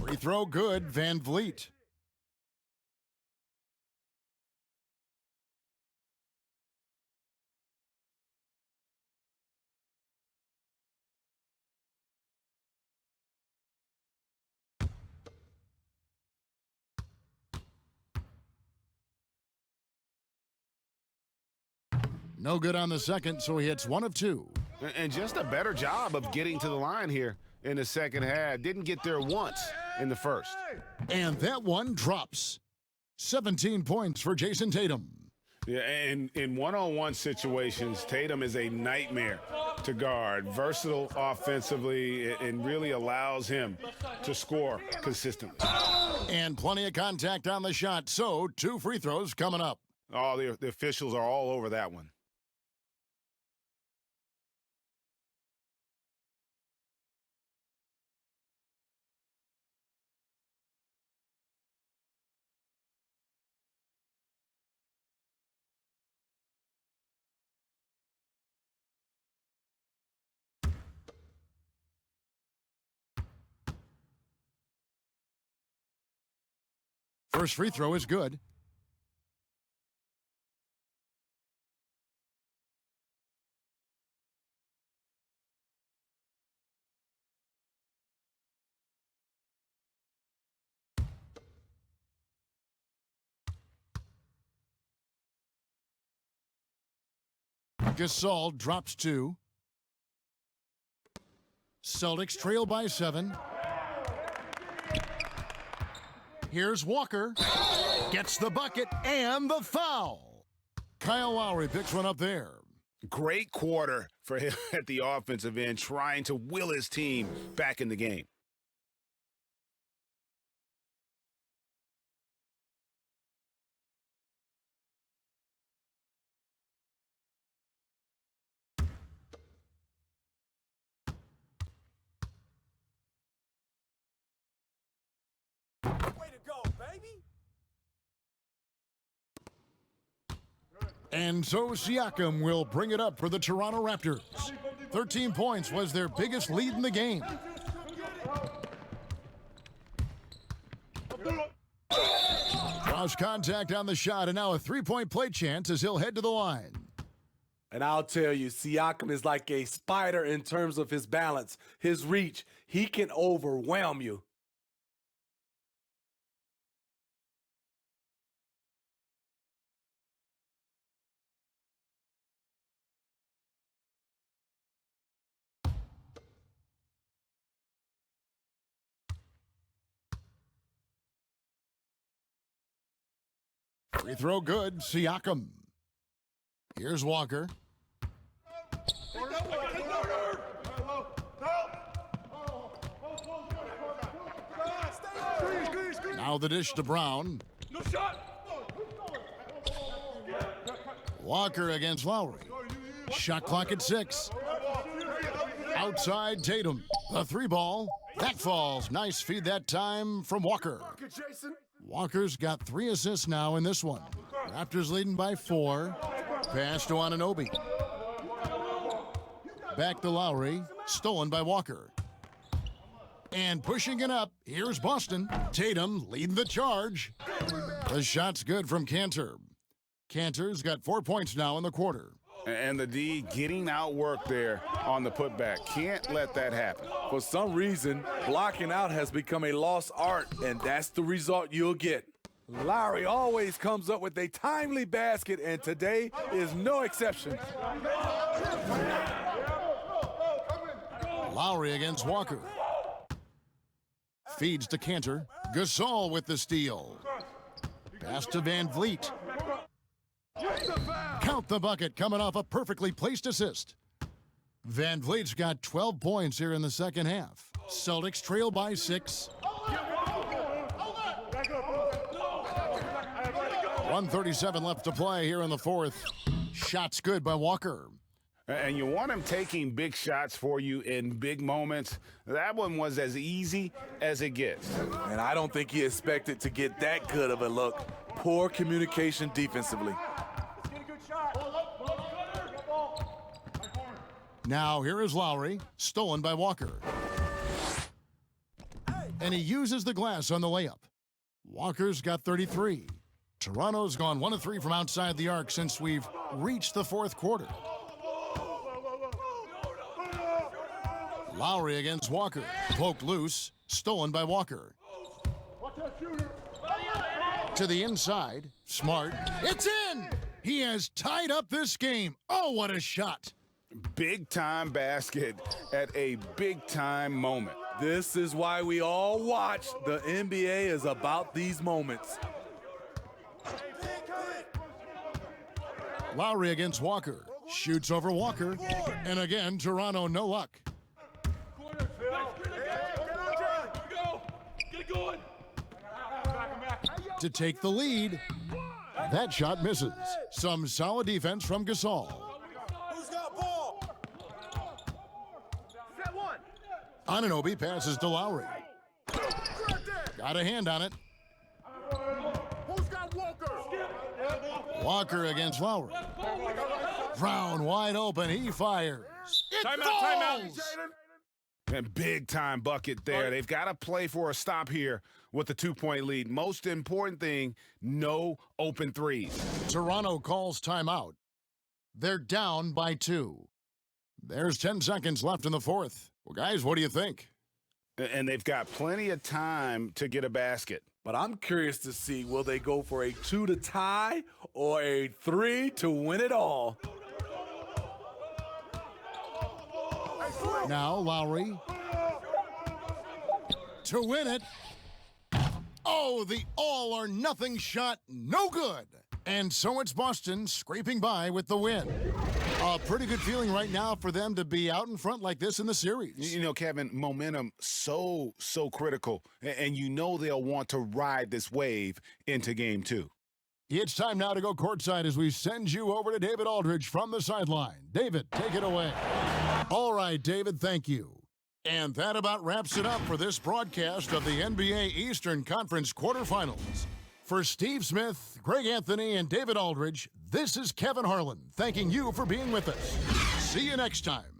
Free throw good, Van Vliet. No good on the second, so he hits 1 of 2. And just a better job of getting to the line here in the second half. Didn't get there once in the first. And that one drops. 17 points for Jason Tatum. Yeah, and in one-on-one situations, Tatum is a nightmare to guard. Versatile offensively, and really allows him to score consistently. And plenty of contact on the shot, so 2 free throws coming up. Oh, the officials are all over that one. First free throw is good. Gasol drops 2. Celtics trail by 7. Here's Walker. Gets the bucket and the foul. Kyle Lowry picks one up there. Great quarter for him at the offensive end, trying to will his team back in the game. Way to go, baby! And so Siakam will bring it up for the Toronto Raptors. 13 points was their biggest lead in the game. Draws contact on the shot, and now a 3-point play chance as he'll head to the line. And I'll tell you, Siakam is like a spider in terms of his balance, his reach. He can overwhelm you. Free throw good, Siakam. Here's Walker. Now the dish to Brown. Walker against Lowry. Shot clock at 6. Outside Tatum. The 3-ball. That falls. Nice feed that time from Walker. Walker's got 3 assists now in this one. Raptors leading by 4. Pass to Anunoby. Back to Lowry. Stolen by Walker. And pushing it up, here's Boston. Tatum leading the charge. The shot's good from Cantor. Cantor's got 4 points now in the quarter. And the D getting outworked there on the putback. Can't let that happen. For some reason, blocking out has become a lost art, and that's the result you'll get. Lowry always comes up with a timely basket, and today is no exception. Lowry against Walker. Feeds to Cantor. Gasol with the steal. Pass to Van Vliet. Count the bucket, coming off a perfectly placed assist. Van Vliet's got 12 points here in the second half. Celtics trail by 6. 1:37 left to play here in the fourth. Shots good by Walker. And you want him taking big shots for you in big moments. That one was as easy as it gets. And I don't think he expected to get that good of a look. Poor communication defensively. Now here is Lowry, stolen by Walker. And he uses the glass on the layup. Walker's got 33. Toronto's gone 1 of 3 from outside the arc since we've reached the fourth quarter. Lowry against Walker. Poked loose, stolen by Walker. To the inside, Smart. It's in! He has tied up this game. Oh, what a shot. Big-time basket at a big-time moment. This is why we all watch. The NBA is about these moments. Lowry against Walker. Shoots over Walker. And again, Toronto, no luck. To take the lead. That shot misses. Some solid defense from Gasol. Who's got ball? Anunoby passes to Lowry. Got a hand on it. Who's got Walker? Walker against Lowry. Brown wide open. He fires. It falls! And big-time bucket there. They've got to play for a stop here with the 2-point lead. Most important thing, no open threes. Toronto calls timeout. They're down by 2. There's 10 seconds left in the fourth. Well, guys, what do you think? And they've got plenty of time to get a basket. But I'm curious to see, will they go for a 2 to tie or a 3 to win it all? Now Lowry to win it. Oh, the all-or-nothing shot, no good. And so it's Boston scraping by with the win. A pretty good feeling right now for them to be out in front like this in the series. You know, Kevin, momentum so critical. And you know they'll want to ride this wave into game 2. It's time now to go courtside as we send you over to David Aldridge from the sideline. David, take it away. All right, David, thank you. And that about wraps it up for this broadcast of the NBA Eastern Conference quarterfinals. For Steve Smith, Greg Anthony, and David Aldridge, this is Kevin Harlan thanking you for being with us. See you next time.